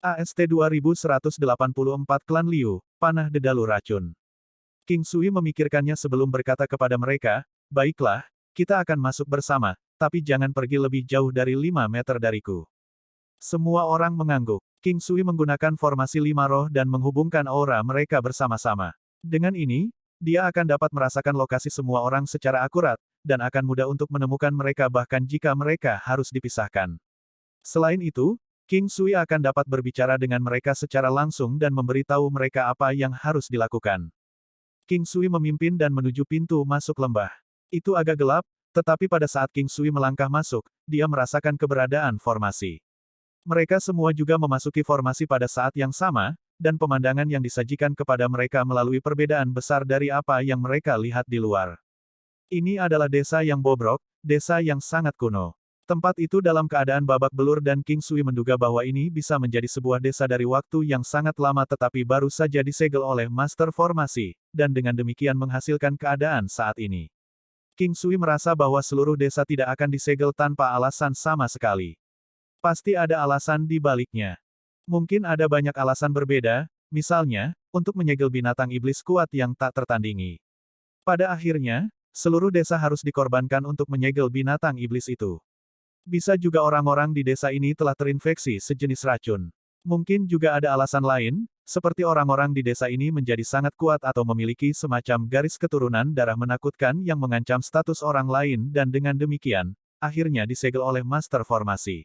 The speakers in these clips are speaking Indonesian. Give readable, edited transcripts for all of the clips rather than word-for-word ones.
AST 2184 Klan Liu, Panah Dedalu Racun. King Sui memikirkannya sebelum berkata kepada mereka, baiklah, kita akan masuk bersama, tapi jangan pergi lebih jauh dari 5 meter dariku. Semua orang mengangguk. King Sui menggunakan formasi 5 roh dan menghubungkan aura mereka bersama-sama. Dengan ini, dia akan dapat merasakan lokasi semua orang secara akurat, dan akan mudah untuk menemukan mereka bahkan jika mereka harus dipisahkan. Selain itu, King Sui akan dapat berbicara dengan mereka secara langsung dan memberitahu mereka apa yang harus dilakukan. King Sui memimpin dan menuju pintu masuk lembah. Itu agak gelap, tetapi pada saat King Sui melangkah masuk, dia merasakan keberadaan formasi. Mereka semua juga memasuki formasi pada saat yang sama, dan pemandangan yang disajikan kepada mereka melalui perbedaan besar dari apa yang mereka lihat di luar. Ini adalah desa yang bobrok, desa yang sangat kuno. Tempat itu dalam keadaan babak belur dan King Sui menduga bahwa ini bisa menjadi sebuah desa dari waktu yang sangat lama tetapi baru saja disegel oleh Master Formasi, dan dengan demikian menghasilkan keadaan saat ini. King Sui merasa bahwa seluruh desa tidak akan disegel tanpa alasan sama sekali. Pasti ada alasan di baliknya. Mungkin ada banyak alasan berbeda, misalnya, untuk menyegel binatang iblis kuat yang tak tertandingi. Pada akhirnya, seluruh desa harus dikorbankan untuk menyegel binatang iblis itu. Bisa juga orang-orang di desa ini telah terinfeksi sejenis racun. Mungkin juga ada alasan lain, seperti orang-orang di desa ini menjadi sangat kuat atau memiliki semacam garis keturunan darah menakutkan yang mengancam status orang lain dan dengan demikian, akhirnya disegel oleh Master Formasi.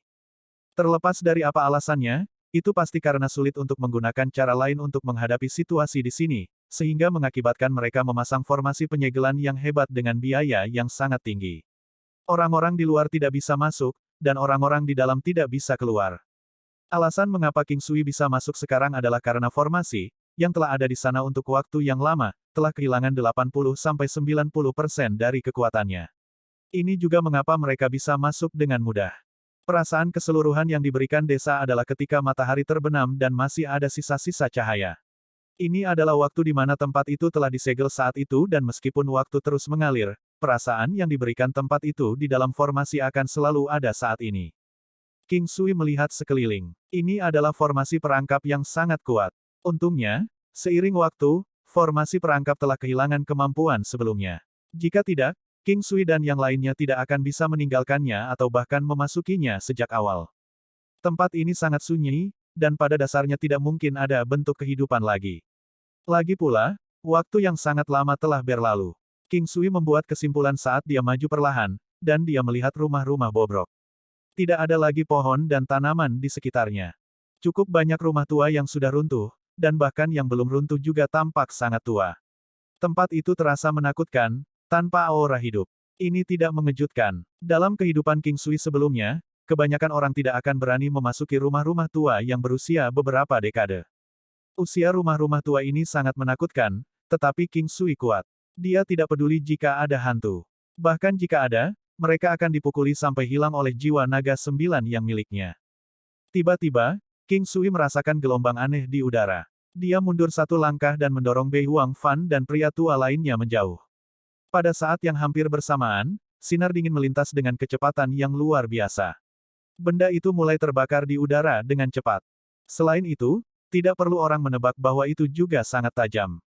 Terlepas dari apa alasannya, itu pasti karena sulit untuk menggunakan cara lain untuk menghadapi situasi di sini, sehingga mengakibatkan mereka memasang formasi penyegelan yang hebat dengan biaya yang sangat tinggi. Orang-orang di luar tidak bisa masuk, dan orang-orang di dalam tidak bisa keluar. Alasan mengapa King Sui bisa masuk sekarang adalah karena formasi, yang telah ada di sana untuk waktu yang lama, telah kehilangan 80-90% dari kekuatannya. Ini juga mengapa mereka bisa masuk dengan mudah. Perasaan keseluruhan yang diberikan desa adalah ketika matahari terbenam dan masih ada sisa-sisa cahaya. Ini adalah waktu di mana tempat itu telah disegel saat itu dan meskipun waktu terus mengalir, perasaan yang diberikan tempat itu di dalam formasi akan selalu ada saat ini. King Sui melihat sekeliling. Ini adalah formasi perangkap yang sangat kuat. Untungnya, seiring waktu, formasi perangkap telah kehilangan kemampuan sebelumnya. Jika tidak, King Sui dan yang lainnya tidak akan bisa meninggalkannya atau bahkan memasukinya sejak awal. Tempat ini sangat sunyi, dan pada dasarnya tidak mungkin ada bentuk kehidupan lagi. Lagi pula, waktu yang sangat lama telah berlalu. King Sui membuat kesimpulan saat dia maju perlahan, dan dia melihat rumah-rumah bobrok. Tidak ada lagi pohon dan tanaman di sekitarnya. Cukup banyak rumah tua yang sudah runtuh, dan bahkan yang belum runtuh juga tampak sangat tua. Tempat itu terasa menakutkan, tanpa aura hidup. Ini tidak mengejutkan. Dalam kehidupan King Sui sebelumnya, kebanyakan orang tidak akan berani memasuki rumah-rumah tua yang berusia beberapa dekade. Usia rumah-rumah tua ini sangat menakutkan, tetapi King Sui kuat. Dia tidak peduli jika ada hantu. Bahkan jika ada, mereka akan dipukuli sampai hilang oleh jiwa naga 9 yang miliknya. Tiba-tiba, King Sui merasakan gelombang aneh di udara. Dia mundur satu langkah dan mendorong Bei Huang Fan dan pria tua lainnya menjauh. Pada saat yang hampir bersamaan, sinar dingin melintas dengan kecepatan yang luar biasa. Benda itu mulai terbakar di udara dengan cepat. Selain itu, tidak perlu orang menebak bahwa itu juga sangat tajam.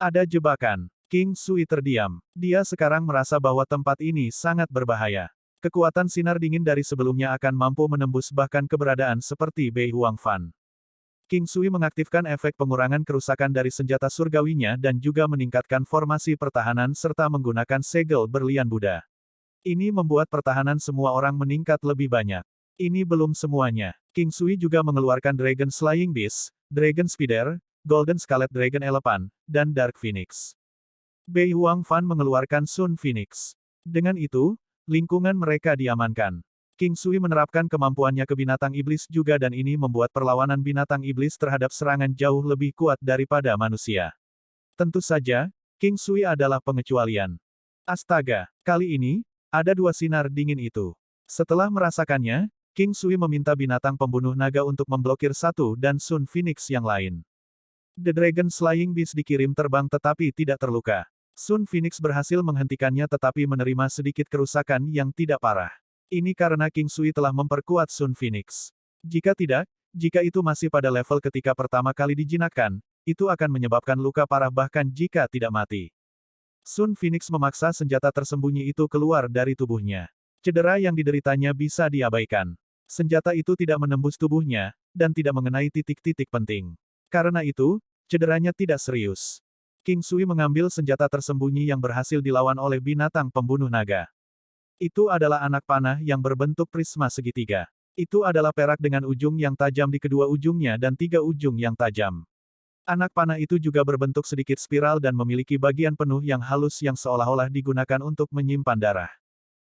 Ada jebakan. King Sui terdiam. Dia sekarang merasa bahwa tempat ini sangat berbahaya. Kekuatan sinar dingin dari sebelumnya akan mampu menembus bahkan keberadaan seperti Bei Huang Fan. King Sui mengaktifkan efek pengurangan kerusakan dari senjata surgawinya dan juga meningkatkan formasi pertahanan serta menggunakan segel berlian Buddha. Ini membuat pertahanan semua orang meningkat lebih banyak. Ini belum semuanya. King Sui juga mengeluarkan Dragon Slaying Beast, Dragon Spider, Golden Scarlet Dragon Elephant, dan Dark Phoenix. Bei Huang Fan mengeluarkan Sun Phoenix. Dengan itu, lingkungan mereka diamankan. King Sui menerapkan kemampuannya ke binatang iblis juga dan ini membuat perlawanan binatang iblis terhadap serangan jauh lebih kuat daripada manusia. Tentu saja, King Sui adalah pengecualian. Astaga, kali ini, ada dua sinar dingin itu. Setelah merasakannya, King Sui meminta binatang pembunuh naga untuk memblokir satu dan Sun Phoenix yang lain. The Dragon Slaying Beast dikirim terbang tetapi tidak terluka. Sun Phoenix berhasil menghentikannya tetapi menerima sedikit kerusakan yang tidak parah. Ini karena King Sui telah memperkuat Sun Phoenix. Jika tidak, Jika itu masih pada level ketika pertama kali dijinakkan, itu akan menyebabkan luka parah bahkan jika tidak mati. Sun Phoenix memaksa senjata tersembunyi itu keluar dari tubuhnya. Cedera yang dideritanya bisa diabaikan. Senjata itu tidak menembus tubuhnya, dan tidak mengenai titik-titik penting. Karena itu, cederanya tidak serius. King Sui mengambil senjata tersembunyi yang berhasil dilawan oleh binatang pembunuh naga. Itu adalah anak panah yang berbentuk prisma segitiga. Itu adalah perak dengan ujung yang tajam di kedua ujungnya dan 3 ujung yang tajam. Anak panah itu juga berbentuk sedikit spiral dan memiliki bagian penuh yang halus yang seolah-olah digunakan untuk menyimpan darah.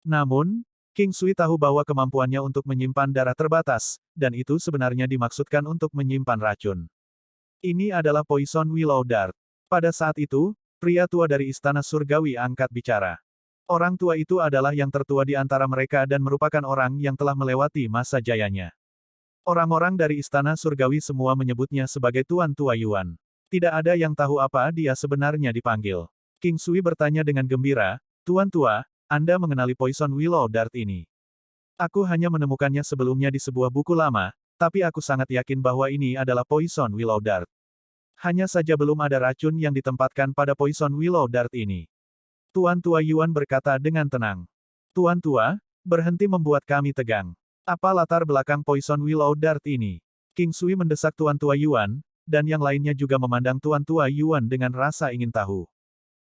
Namun, King Sui tahu bahwa kemampuannya untuk menyimpan darah terbatas, dan itu sebenarnya dimaksudkan untuk menyimpan racun. Ini adalah Poison Willow Dart. Pada saat itu, pria tua dari Istana Surgawi angkat bicara. Orang tua itu adalah yang tertua di antara mereka dan merupakan orang yang telah melewati masa jayanya. Orang-orang dari Istana Surgawi semua menyebutnya sebagai Tuan Tua Yuan. Tidak ada yang tahu apa dia sebenarnya dipanggil. King Sui bertanya dengan gembira, "Tuan Tua, Anda mengenali Poison Willow Dart ini?" "Aku hanya menemukannya sebelumnya di sebuah buku lama, tapi aku sangat yakin bahwa ini adalah Poison Willow Dart. Hanya saja belum ada racun yang ditempatkan pada Poison Willow Dart ini." Tuan Tua Yuan berkata dengan tenang. "Tuan Tua, berhenti membuat kami tegang. Apa latar belakang Poison Willow Dart ini?" King Sui mendesak Tuan Tua Yuan, dan yang lainnya juga memandang Tuan Tua Yuan dengan rasa ingin tahu.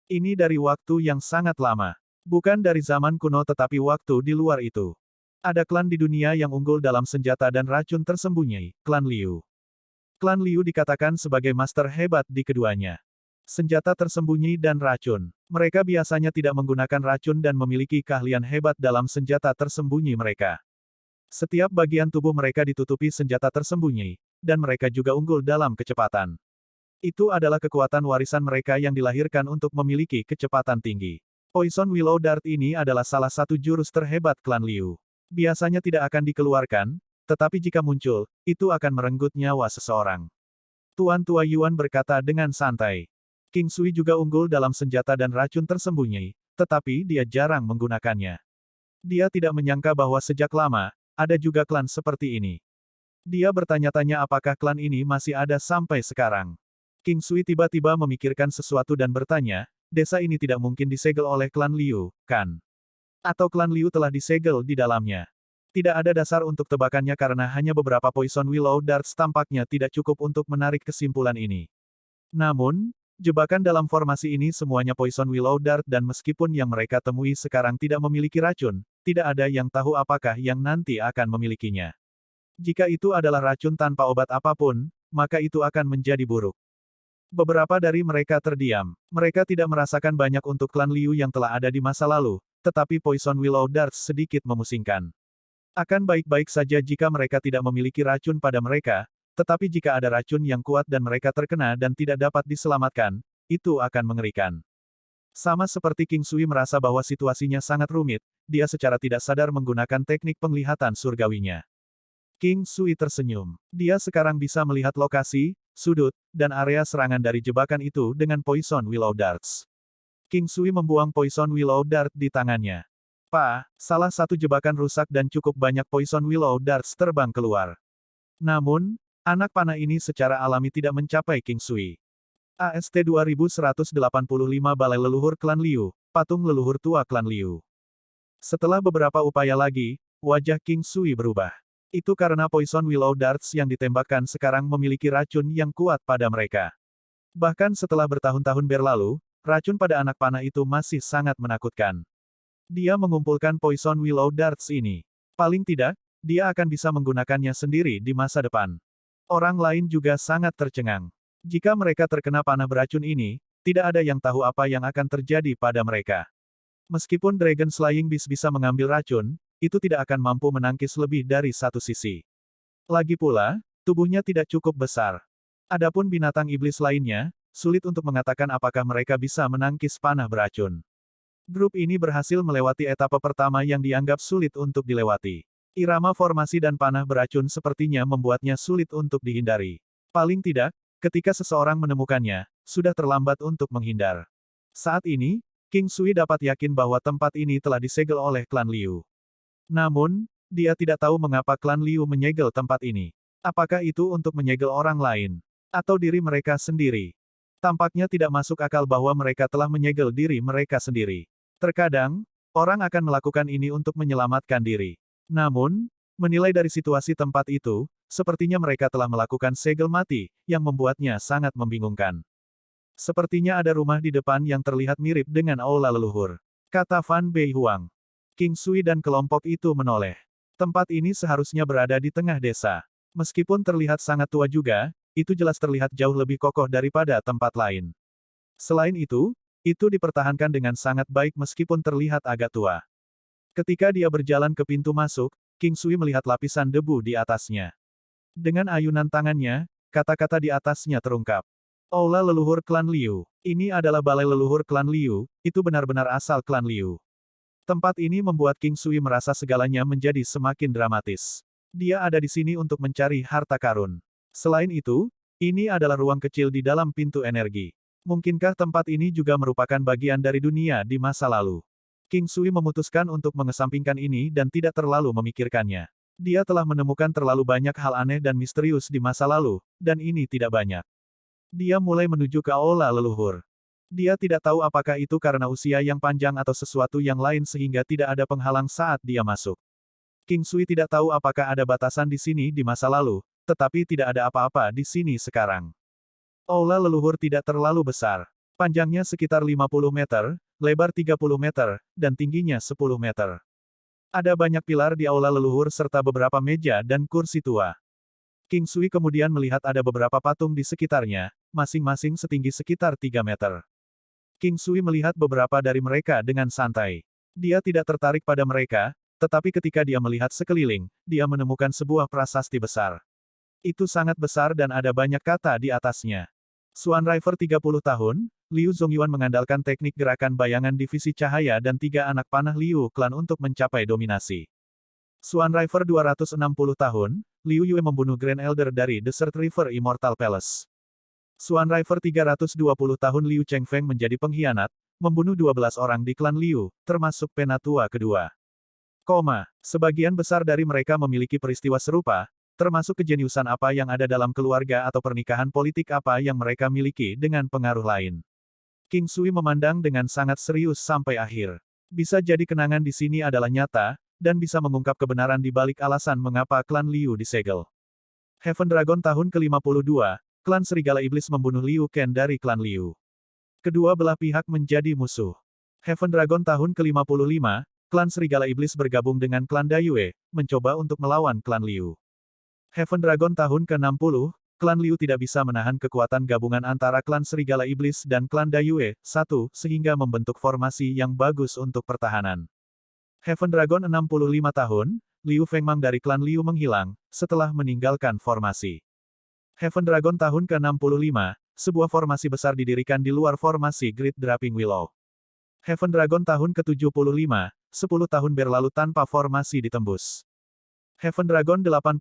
Ini dari waktu yang sangat lama. Bukan dari zaman kuno tetapi waktu di luar itu. Ada klan di dunia yang unggul dalam senjata dan racun tersembunyi, klan Liu. Klan Liu dikatakan sebagai master hebat di keduanya. Senjata tersembunyi dan racun. Mereka biasanya tidak menggunakan racun dan memiliki keahlian hebat dalam senjata tersembunyi mereka. Setiap bagian tubuh mereka ditutupi senjata tersembunyi, dan mereka juga unggul dalam kecepatan. Itu adalah kekuatan warisan mereka yang dilahirkan untuk memiliki kecepatan tinggi. Poison Willow Dart ini adalah salah satu jurus terhebat klan Liu. Biasanya tidak akan dikeluarkan, tetapi jika muncul, itu akan merenggut nyawa seseorang. Tuan Tua Yuan berkata dengan santai. King Sui juga unggul dalam senjata dan racun tersembunyi, tetapi dia jarang menggunakannya. Dia tidak menyangka bahwa sejak lama, ada juga klan seperti ini. Dia bertanya-tanya apakah klan ini masih ada sampai sekarang. King Sui tiba-tiba memikirkan sesuatu dan bertanya, desa ini tidak mungkin disegel oleh klan Liu, kan? Atau klan Liu telah disegel di dalamnya? Tidak ada dasar untuk tebakannya karena hanya beberapa Poison Willow Darts tampaknya tidak cukup untuk menarik kesimpulan ini. Namun, jebakan dalam formasi ini semuanya Poison Willow Dart dan meskipun yang mereka temui sekarang tidak memiliki racun, tidak ada yang tahu apakah yang nanti akan memilikinya. Jika itu adalah racun tanpa obat apapun, maka itu akan menjadi buruk. Beberapa dari mereka terdiam. Mereka tidak merasakan banyak untuk klan Liu yang telah ada di masa lalu, tetapi Poison Willow Darts sedikit memusingkan. Akan baik-baik saja jika mereka tidak memiliki racun pada mereka, tetapi jika ada racun yang kuat dan mereka terkena dan tidak dapat diselamatkan, itu akan mengerikan. Sama seperti King Sui merasa bahwa situasinya sangat rumit, dia secara tidak sadar menggunakan teknik penglihatan surgawinya. King Sui tersenyum. Dia sekarang bisa melihat lokasi, sudut, dan area serangan dari jebakan itu dengan Poison Willow Darts. King Sui membuang Poison Willow Dart di tangannya. Salah satu jebakan rusak dan cukup banyak Poison Willow Darts terbang keluar. Namun, anak panah ini secara alami tidak mencapai King Sui. AST 2185 Balai Leluhur Klan Liu, Patung Leluhur Tua Klan Liu. Setelah beberapa upaya lagi, wajah King Sui berubah. Itu karena Poison Willow Darts yang ditembakkan sekarang memiliki racun yang kuat pada mereka. Bahkan setelah bertahun-tahun berlalu, racun pada anak panah itu masih sangat menakutkan. Dia mengumpulkan Poison Willow Darts ini. Paling tidak, dia akan bisa menggunakannya sendiri di masa depan. Orang lain juga sangat tercengang. Jika mereka terkena panah beracun ini, tidak ada yang tahu apa yang akan terjadi pada mereka. Meskipun Dragon Slaying Beast bisa mengambil racun, itu tidak akan mampu menangkis lebih dari satu sisi. Lagi pula, tubuhnya tidak cukup besar. Adapun binatang iblis lainnya, sulit untuk mengatakan apakah mereka bisa menangkis panah beracun. Grup ini berhasil melewati etapa pertama yang dianggap sulit untuk dilewati. Irama formasi dan panah beracun sepertinya membuatnya sulit untuk dihindari. Paling tidak, ketika seseorang menemukannya, sudah terlambat untuk menghindar. Saat ini, King Sui dapat yakin bahwa tempat ini telah disegel oleh klan Liu. Namun, dia tidak tahu mengapa klan Liu menyegel tempat ini. Apakah itu untuk menyegel orang lain? Atau diri mereka sendiri? Tampaknya tidak masuk akal bahwa mereka telah menyegel diri mereka sendiri. Terkadang, orang akan melakukan ini untuk menyelamatkan diri. Namun, menilai dari situasi tempat itu, sepertinya mereka telah melakukan segel mati, yang membuatnya sangat membingungkan. Sepertinya ada rumah di depan yang terlihat mirip dengan aula leluhur, kata Fan Bei Huang. King Sui dan kelompok itu menoleh. Tempat ini seharusnya berada di tengah desa. Meskipun terlihat sangat tua juga, itu jelas terlihat jauh lebih kokoh daripada tempat lain. Selain itu dipertahankan dengan sangat baik meskipun terlihat agak tua. Ketika dia berjalan ke pintu masuk, King Sui melihat lapisan debu di atasnya. Dengan ayunan tangannya, kata-kata di atasnya terungkap. Aula leluhur klan Liu. Ini adalah balai leluhur klan Liu, itu benar-benar asal klan Liu. Tempat ini membuat King Sui merasa segalanya menjadi semakin dramatis. Dia ada di sini untuk mencari harta karun. Selain itu, ini adalah ruang kecil di dalam pintu energi. Mungkinkah tempat ini juga merupakan bagian dari dunia di masa lalu? King Sui memutuskan untuk mengesampingkan ini dan tidak terlalu memikirkannya. Dia telah menemukan terlalu banyak hal aneh dan misterius di masa lalu, dan ini tidak banyak. Dia mulai menuju ke aula leluhur. Dia tidak tahu apakah itu karena usia yang panjang atau sesuatu yang lain sehingga tidak ada penghalang saat dia masuk. King Sui tidak tahu apakah ada batasan di sini di masa lalu, tetapi tidak ada apa-apa di sini sekarang. Aula leluhur tidak terlalu besar. Panjangnya sekitar 50 meter, lebar 30 meter, dan tingginya 10 meter. Ada banyak pilar di aula leluhur serta beberapa meja dan kursi tua. King Sui kemudian melihat ada beberapa patung di sekitarnya, masing-masing setinggi sekitar 3 meter. King Sui melihat beberapa dari mereka dengan santai. Dia tidak tertarik pada mereka, tetapi ketika dia melihat sekeliling, dia menemukan sebuah prasasti besar. Itu sangat besar dan ada banyak kata di atasnya. Swan River 30 tahun, Liu Zongyuan mengandalkan teknik gerakan bayangan divisi cahaya dan 3 anak panah Liu klan untuk mencapai dominasi. Swan River 260 tahun, Liu Yue membunuh Grand Elder dari Desert River Immortal Palace. Swan River 320 tahun Liu Chengfeng menjadi pengkhianat, membunuh 12 orang di klan Liu, termasuk penatua kedua. Sebagian besar dari mereka memiliki peristiwa serupa, termasuk kejeniusan apa yang ada dalam keluarga atau pernikahan politik apa yang mereka miliki dengan pengaruh lain. King Sui memandang dengan sangat serius sampai akhir. Bisa jadi kenangan di sini adalah nyata, dan bisa mengungkap kebenaran di balik alasan mengapa klan Liu disegel. Heaven Dragon tahun ke-52, klan Serigala Iblis membunuh Liu Ken dari klan Liu. Kedua belah pihak menjadi musuh. Heaven Dragon tahun ke-55, klan Serigala Iblis bergabung dengan klan Dayue, mencoba untuk melawan klan Liu. Heaven Dragon tahun ke-60, klan Liu tidak bisa menahan kekuatan gabungan antara klan Serigala Iblis dan klan Dayue, sehingga membentuk formasi yang bagus untuk pertahanan. Heaven Dragon 65 tahun, Liu Fengmang dari klan Liu menghilang, setelah meninggalkan formasi. Heaven Dragon tahun ke-65, sebuah formasi besar didirikan di luar formasi Great Dropping Willow. Heaven Dragon tahun ke-75, 10 tahun berlalu tanpa formasi ditembus. Heaven Dragon 85,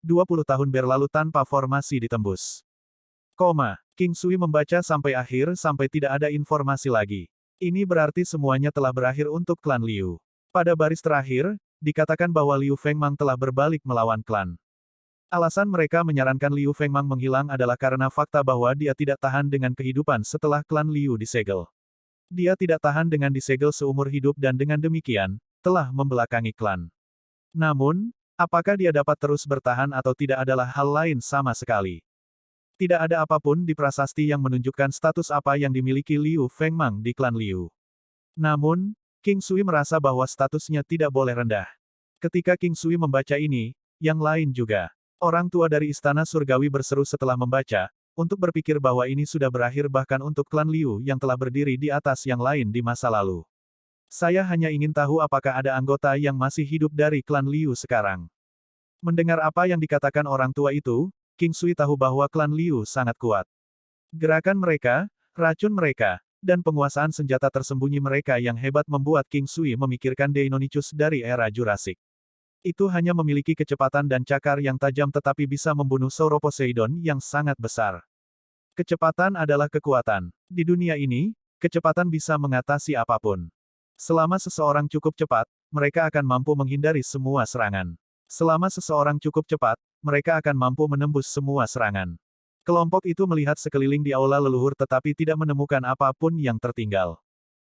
20 tahun berlalu tanpa formasi ditembus. King Sui membaca sampai akhir sampai tidak ada informasi lagi. Ini berarti semuanya telah berakhir untuk klan Liu. Pada baris terakhir, dikatakan bahwa Liu Fengmang telah berbalik melawan klan. Alasan mereka menyarankan Liu Fengmang menghilang adalah karena fakta bahwa dia tidak tahan dengan kehidupan setelah klan Liu disegel. Dia tidak tahan dengan disegel seumur hidup dan dengan demikian, telah membelakangi klan. Namun, apakah dia dapat terus bertahan atau tidak adalah hal lain sama sekali. Tidak ada apapun di prasasti yang menunjukkan status apa yang dimiliki Liu Fengmang di klan Liu. Namun, King Sui merasa bahwa statusnya tidak boleh rendah. Ketika King Sui membaca ini, yang lain juga. Orang tua dari Istana Surgawi berseru setelah membaca, untuk berpikir bahwa ini sudah berakhir bahkan untuk klan Liu yang telah berdiri di atas yang lain di masa lalu. Saya hanya ingin tahu apakah ada anggota yang masih hidup dari klan Liu sekarang. Mendengar apa yang dikatakan orang tua itu, King Sui tahu bahwa klan Liu sangat kuat. Gerakan mereka, racun mereka, dan penguasaan senjata tersembunyi mereka yang hebat membuat King Sui memikirkan Deinonychus dari era Jurassic. Itu hanya memiliki kecepatan dan cakar yang tajam tetapi bisa membunuh Sauroposeidon yang sangat besar. Kecepatan adalah kekuatan. Di dunia ini, kecepatan bisa mengatasi apapun. Selama seseorang cukup cepat, mereka akan mampu menghindari semua serangan. Selama seseorang cukup cepat, mereka akan mampu menembus semua serangan. Kelompok itu melihat sekeliling di aula leluhur tetapi tidak menemukan apapun yang tertinggal.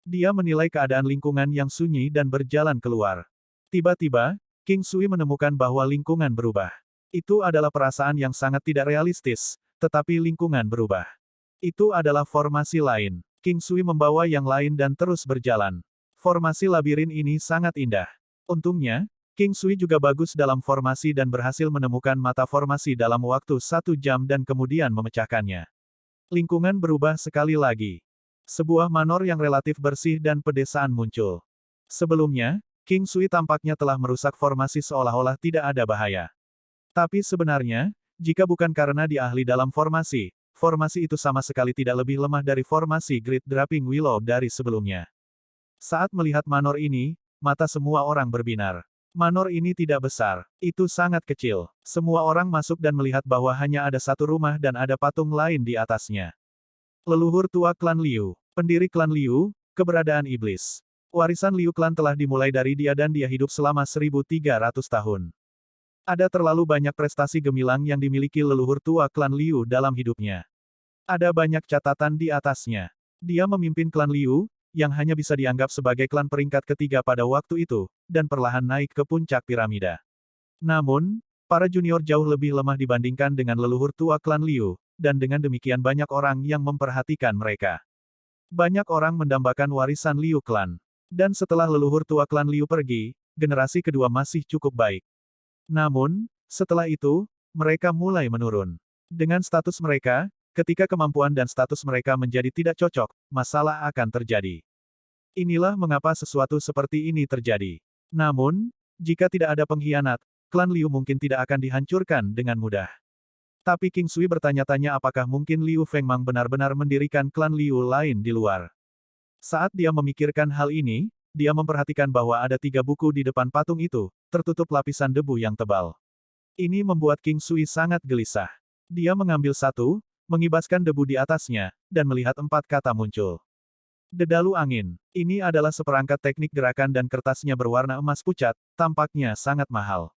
Dia menilai keadaan lingkungan yang sunyi dan berjalan keluar. Tiba-tiba, King Sui menemukan bahwa lingkungan berubah. Itu adalah perasaan yang sangat tidak realistis, tetapi lingkungan berubah. Itu adalah formasi lain. King Sui membawa yang lain dan terus berjalan. Formasi labirin ini sangat indah. Untungnya, King Sui juga bagus dalam formasi dan berhasil menemukan mata formasi dalam waktu 1 jam dan kemudian memecahkannya. Lingkungan berubah sekali lagi. Sebuah manor yang relatif bersih dan pedesaan muncul. Sebelumnya, King Sui tampaknya telah merusak formasi seolah-olah tidak ada bahaya. Tapi sebenarnya, jika bukan karena dia ahli dalam formasi, formasi itu sama sekali tidak lebih lemah dari formasi Great Draping Willow dari sebelumnya. Saat melihat manor ini, mata semua orang berbinar. Manor ini tidak besar, itu sangat kecil. Semua orang masuk dan melihat bahwa hanya ada satu rumah dan ada patung lain di atasnya. Leluhur tua klan Liu, pendiri klan Liu, keberadaan iblis. Warisan Liu klan telah dimulai dari dia dan dia hidup selama 1300 tahun. Ada terlalu banyak prestasi gemilang yang dimiliki leluhur tua klan Liu dalam hidupnya. Ada banyak catatan di atasnya. Dia memimpin klan Liu, yang hanya bisa dianggap sebagai klan peringkat ketiga pada waktu itu, dan perlahan naik ke puncak piramida. Namun, para junior jauh lebih lemah dibandingkan dengan leluhur tua klan Liu, dan dengan demikian banyak orang yang memperhatikan mereka. Banyak orang mendambakan warisan Liu klan. Dan setelah leluhur tua klan Liu pergi, generasi kedua masih cukup baik. Namun, setelah itu, mereka mulai menurun. Dengan status mereka, ketika kemampuan dan status mereka menjadi tidak cocok, masalah akan terjadi. Inilah mengapa sesuatu seperti ini terjadi. Namun, jika tidak ada pengkhianat, klan Liu mungkin tidak akan dihancurkan dengan mudah. Tapi King Sui bertanya-tanya apakah mungkin Liu Fengmang benar-benar mendirikan klan Liu lain di luar. Saat dia memikirkan hal ini, dia memperhatikan bahwa ada 3 buku di depan patung itu, tertutup lapisan debu yang tebal. Ini membuat King Sui sangat gelisah. Dia mengambil satu, mengibaskan debu di atasnya, dan melihat 4 kata muncul. Dedalu angin. Ini adalah seperangkat teknik gerakan dan kertasnya berwarna emas pucat, tampaknya sangat mahal.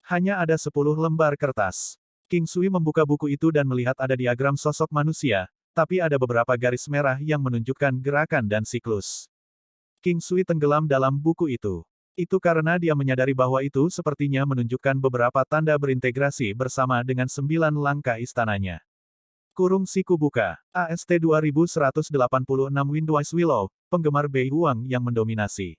Hanya ada 10 lembar kertas. King Sui membuka buku itu dan melihat ada diagram sosok manusia, tapi ada beberapa garis merah yang menunjukkan gerakan dan siklus. King Sui tenggelam dalam buku itu. Itu karena dia menyadari bahwa itu sepertinya menunjukkan beberapa tanda berintegrasi bersama dengan 9 langkah istananya. Kurung siku buka. AST 2186 Windwise Willow, penggemar Bei Huang yang mendominasi.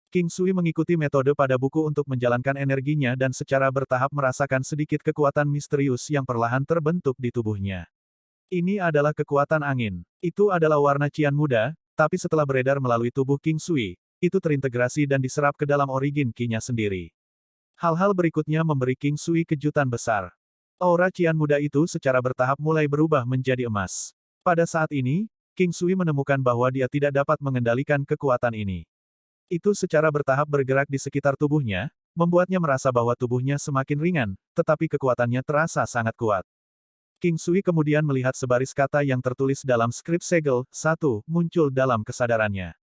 King Sui mengikuti metode pada buku untuk menjalankan energinya dan secara bertahap merasakan sedikit kekuatan misterius yang perlahan terbentuk di tubuhnya. Ini adalah kekuatan angin. Itu adalah warna cian muda, tapi setelah beredar melalui tubuh King Sui, itu terintegrasi dan diserap ke dalam origin Qi-nya sendiri. Hal-hal berikutnya memberi King Sui kejutan besar. Aura cian muda itu secara bertahap mulai berubah menjadi emas. Pada saat ini, King Sui menemukan bahwa dia tidak dapat mengendalikan kekuatan ini. Itu secara bertahap bergerak di sekitar tubuhnya, membuatnya merasa bahwa tubuhnya semakin ringan, tetapi kekuatannya terasa sangat kuat. King Sui kemudian melihat sebaris kata yang tertulis dalam skrip segel, 1, muncul dalam kesadarannya.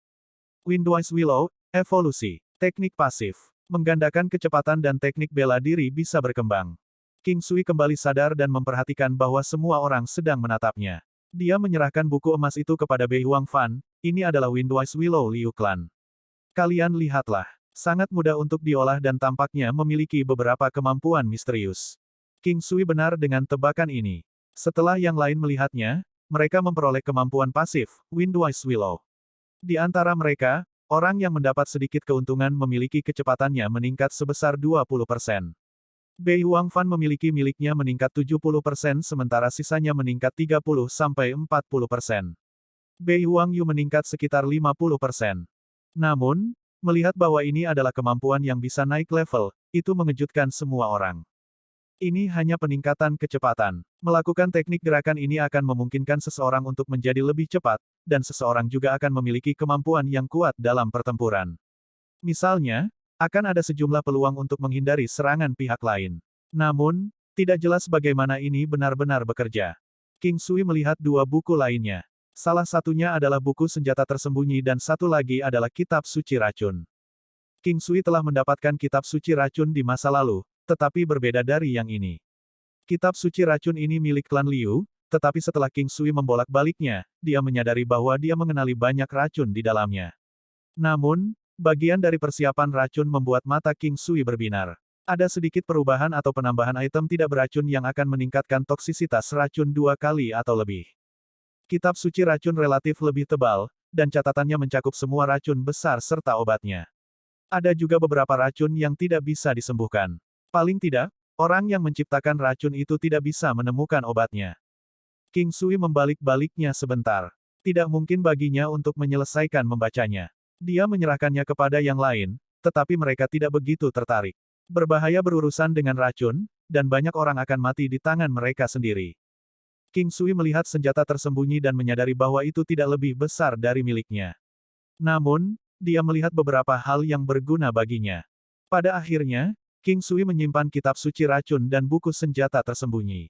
Windwise Willow, evolusi, teknik pasif, menggandakan kecepatan dan teknik bela diri bisa berkembang. King Sui kembali sadar dan memperhatikan bahwa semua orang sedang menatapnya. Dia menyerahkan buku emas itu kepada Bei Huang Fan, ini adalah Windwise Willow Liu Clan. Kalian lihatlah, sangat mudah untuk diolah dan tampaknya memiliki beberapa kemampuan misterius. King Sui benar dengan tebakan ini. Setelah yang lain melihatnya, mereka memperoleh kemampuan pasif, Windwise Willow. Di antara mereka, orang yang mendapat sedikit keuntungan memiliki kecepatannya meningkat sebesar 20%. Bei Huang Fan memiliki miliknya meningkat 70% sementara sisanya meningkat 30-40%. Bei Huang Yu meningkat sekitar 50%. Namun, melihat bahwa ini adalah kemampuan yang bisa naik level, itu mengejutkan semua orang. Ini hanya peningkatan kecepatan. Melakukan teknik gerakan ini akan memungkinkan seseorang untuk menjadi lebih cepat, dan seseorang juga akan memiliki kemampuan yang kuat dalam pertempuran. Misalnya, akan ada sejumlah peluang untuk menghindari serangan pihak lain. Namun, tidak jelas bagaimana ini benar-benar bekerja. King Sui melihat 2 buku lainnya. Salah satunya adalah buku senjata tersembunyi dan satu lagi adalah kitab suci racun. King Sui telah mendapatkan kitab suci racun di masa lalu, tetapi berbeda dari yang ini. Kitab suci racun ini milik klan Liu, tetapi setelah King Sui membolak-baliknya, dia menyadari bahwa dia mengenali banyak racun di dalamnya. Namun, bagian dari persiapan racun membuat mata King Sui berbinar. Ada sedikit perubahan atau penambahan item tidak beracun yang akan meningkatkan toksisitas racun 2 kali atau lebih. Kitab suci racun relatif lebih tebal, dan catatannya mencakup semua racun besar serta obatnya. Ada juga beberapa racun yang tidak bisa disembuhkan. Paling tidak, orang yang menciptakan racun itu tidak bisa menemukan obatnya. King Sui membalik-baliknya sebentar. Tidak mungkin baginya untuk menyelesaikan membacanya. Dia menyerahkannya kepada yang lain, tetapi mereka tidak begitu tertarik. Berbahaya berurusan dengan racun, dan banyak orang akan mati di tangan mereka sendiri. King Sui melihat senjata tersembunyi dan menyadari bahwa itu tidak lebih besar dari miliknya. Namun, dia melihat beberapa hal yang berguna baginya. Pada akhirnya, King Sui menyimpan kitab suci racun dan buku senjata tersembunyi.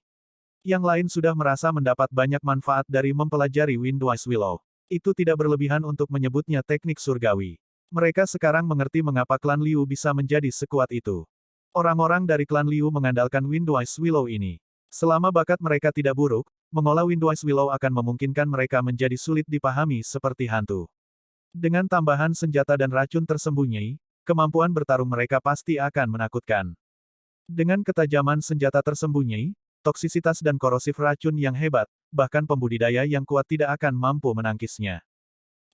Yang lain sudah merasa mendapat banyak manfaat dari mempelajari Windwise Willow. Itu tidak berlebihan untuk menyebutnya teknik surgawi. Mereka sekarang mengerti mengapa klan Liu bisa menjadi sekuat itu. Orang-orang dari klan Liu mengandalkan Windwise Willow ini. Selama bakat mereka tidak buruk, mengolah Windwise Willow akan memungkinkan mereka menjadi sulit dipahami seperti hantu. Dengan tambahan senjata dan racun tersembunyi, kemampuan bertarung mereka pasti akan menakutkan. Dengan ketajaman senjata tersembunyi, toksisitas dan korosif racun yang hebat, bahkan pembudidaya yang kuat tidak akan mampu menangkisnya.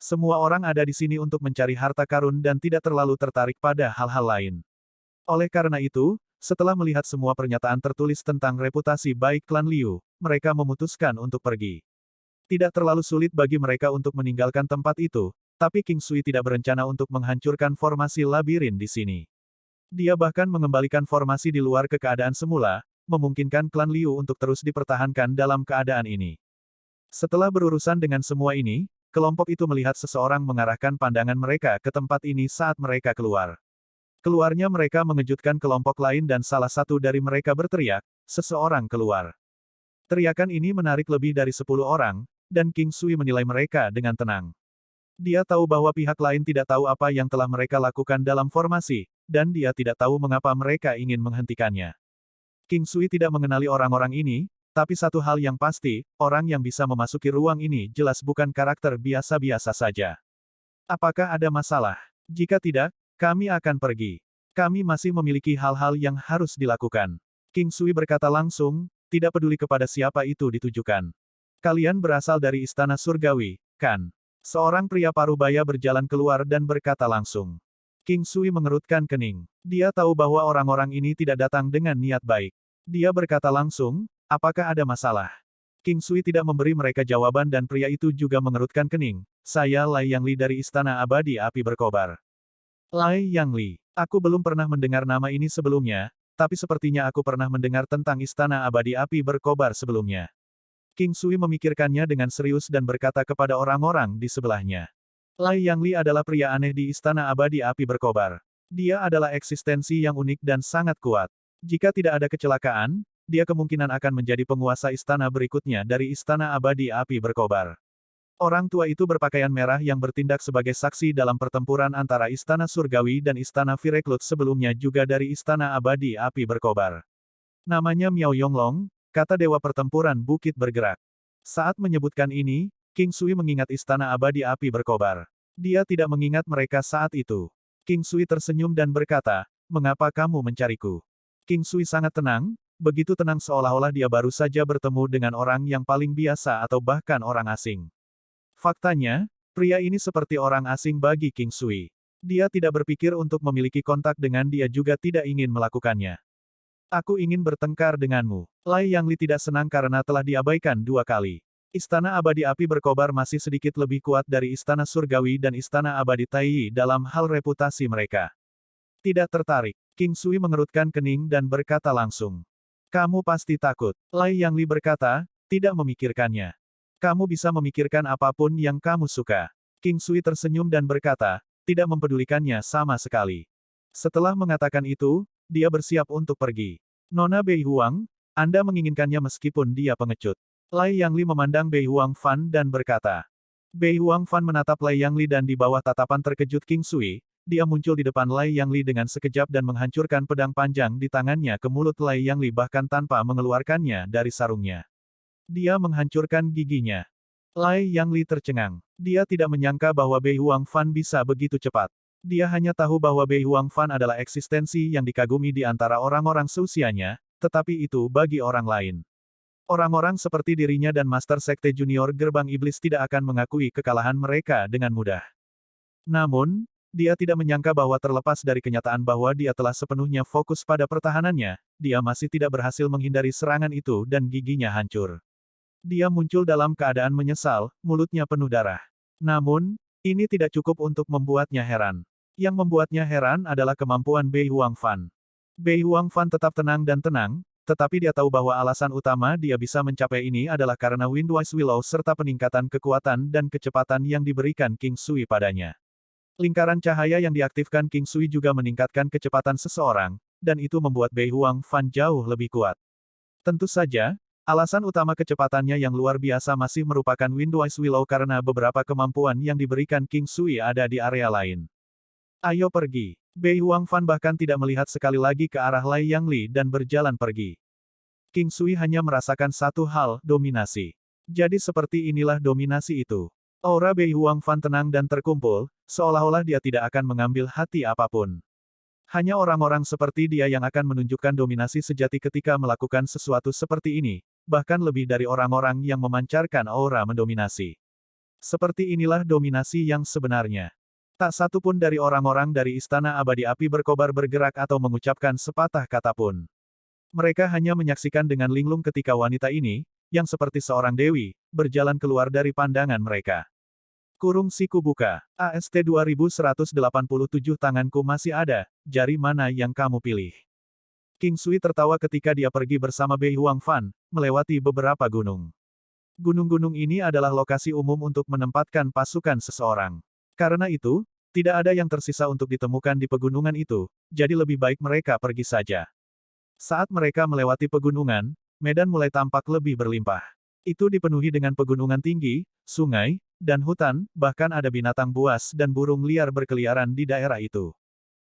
Semua orang ada di sini untuk mencari harta karun dan tidak terlalu tertarik pada hal-hal lain. Oleh karena itu, setelah melihat semua pernyataan tertulis tentang reputasi baik klan Liu, mereka memutuskan untuk pergi. Tidak terlalu sulit bagi mereka untuk meninggalkan tempat itu, tapi King Sui tidak berencana untuk menghancurkan formasi labirin di sini. Dia bahkan mengembalikan formasi di luar ke keadaan semula, memungkinkan klan Liu untuk terus dipertahankan dalam keadaan ini. Setelah berurusan dengan semua ini, kelompok itu melihat seseorang mengarahkan pandangan mereka ke tempat ini saat mereka keluar. Keluarnya mereka mengejutkan kelompok lain dan salah satu dari mereka berteriak, "Seseorang keluar." Teriakan ini menarik lebih dari 10 orang, dan King Sui menilai mereka dengan tenang. Dia tahu bahwa pihak lain tidak tahu apa yang telah mereka lakukan dalam formasi, dan dia tidak tahu mengapa mereka ingin menghentikannya. King Sui tidak mengenali orang-orang ini, tapi satu hal yang pasti, orang yang bisa memasuki ruang ini jelas bukan karakter biasa-biasa saja. Apakah ada masalah? Jika tidak, kami akan pergi. Kami masih memiliki hal-hal yang harus dilakukan. King Sui berkata langsung, tidak peduli kepada siapa itu ditujukan. Kalian berasal dari Istana Surgawi, kan? Seorang pria parubaya berjalan keluar dan berkata langsung. King Sui mengerutkan kening. Dia tahu bahwa orang-orang ini tidak datang dengan niat baik. Dia berkata langsung, apakah ada masalah? King Sui tidak memberi mereka jawaban dan pria itu juga mengerutkan kening. Saya Lai Yangli dari Istana Abadi Api Berkobar. Lai Yangli. Aku belum pernah mendengar nama ini sebelumnya, tapi sepertinya aku pernah mendengar tentang Istana Abadi Api Berkobar sebelumnya. King Sui memikirkannya dengan serius dan berkata kepada orang-orang di sebelahnya. Lai Yangli adalah pria aneh di Istana Abadi Api Berkobar. Dia adalah eksistensi yang unik dan sangat kuat. Jika tidak ada kecelakaan, dia kemungkinan akan menjadi penguasa istana berikutnya dari Istana Abadi Api Berkobar. Orang tua itu berpakaian merah yang bertindak sebagai saksi dalam pertempuran antara Istana Surgawi dan Istana Fireklut sebelumnya juga dari Istana Abadi Api Berkobar. Namanya Miao Yonglong, kata dewa pertempuran bukit bergerak. Saat menyebutkan ini, King Sui mengingat Istana Abadi Api Berkobar. Dia tidak mengingat mereka saat itu. King Sui tersenyum dan berkata, mengapa kamu mencariku? King Sui sangat tenang, begitu tenang seolah-olah dia baru saja bertemu dengan orang yang paling biasa atau bahkan orang asing. Faktanya, pria ini seperti orang asing bagi King Sui. Dia tidak berpikir untuk memiliki kontak dengan dia juga tidak ingin melakukannya. Aku ingin bertengkar denganmu. Lai Yangli tidak senang karena telah diabaikan 2 kali. Istana Abadi Api Berkobar masih sedikit lebih kuat dari Istana Surgawi dan Istana Abadi Taiyi dalam hal reputasi mereka. Tidak tertarik. King Sui mengerutkan kening dan berkata langsung. Kamu pasti takut. Lai Yangli berkata, tidak memikirkannya. Kamu bisa memikirkan apapun yang kamu suka. King Sui tersenyum dan berkata, tidak mempedulikannya sama sekali. Setelah mengatakan itu, dia bersiap untuk pergi. Nona Bei Huang, Anda menginginkannya meskipun dia pengecut. Lai Yangli memandang Bei Huang Fan dan berkata. Bei Huang Fan menatap Lai Yangli dan di bawah tatapan terkejut King Sui, dia muncul di depan Lei Yangli dengan sekejap dan menghancurkan pedang panjang di tangannya ke mulut Lei Yangli bahkan tanpa mengeluarkannya dari sarungnya. Dia menghancurkan giginya. Lei Yangli tercengang. Dia tidak menyangka bahwa Bei Huangfan bisa begitu cepat. Dia hanya tahu bahwa Bei Huangfan adalah eksistensi yang dikagumi di antara orang-orang seusianya, tetapi itu bagi orang lain. Orang-orang seperti dirinya dan Master Sekte Junior Gerbang Iblis tidak akan mengakui kekalahan mereka dengan mudah. Namun, dia tidak menyangka bahwa terlepas dari kenyataan bahwa dia telah sepenuhnya fokus pada pertahanannya, dia masih tidak berhasil menghindari serangan itu dan giginya hancur. Dia muncul dalam keadaan menyesal, mulutnya penuh darah. Namun, ini tidak cukup untuk membuatnya heran. Yang membuatnya heran adalah kemampuan Bei Huangfan. Bei Huangfan tetap tenang dan tenang, tetapi dia tahu bahwa alasan utama dia bisa mencapai ini adalah karena Windwise Willow serta peningkatan kekuatan dan kecepatan yang diberikan King Sui padanya. Lingkaran cahaya yang diaktifkan King Sui juga meningkatkan kecepatan seseorang, dan itu membuat Bei Huangfan jauh lebih kuat. Tentu saja, alasan utama kecepatannya yang luar biasa masih merupakan Windwise Willow karena beberapa kemampuan yang diberikan King Sui ada di area lain. Ayo pergi. Bei Huangfan bahkan tidak melihat sekali lagi ke arah Lei Yangli dan berjalan pergi. King Sui hanya merasakan satu hal, dominasi. Jadi seperti inilah dominasi itu. Aura Bei Huangfan tenang dan terkumpul, seolah-olah dia tidak akan mengambil hati apapun. Hanya orang-orang seperti dia yang akan menunjukkan dominasi sejati ketika melakukan sesuatu seperti ini, bahkan lebih dari orang-orang yang memancarkan aura mendominasi. Seperti inilah dominasi yang sebenarnya. Tak satu pun dari orang-orang dari Istana Abadi Api Berkobar bergerak atau mengucapkan sepatah kata pun. Mereka hanya menyaksikan dengan linglung ketika wanita ini, yang seperti seorang dewi, berjalan keluar dari pandangan mereka. Kurung siku buka. AST 2187 tanganku masih ada, jari mana yang kamu pilih? King Sui tertawa ketika dia pergi bersama Bei Huangfan, melewati beberapa gunung. Gunung-gunung ini adalah lokasi umum untuk menempatkan pasukan seseorang. Karena itu, tidak ada yang tersisa untuk ditemukan di pegunungan itu, jadi lebih baik mereka pergi saja. Saat mereka melewati pegunungan, medan mulai tampak lebih berlimpah. Itu dipenuhi dengan pegunungan tinggi, sungai, dan hutan, bahkan ada binatang buas dan burung liar berkeliaran di daerah itu.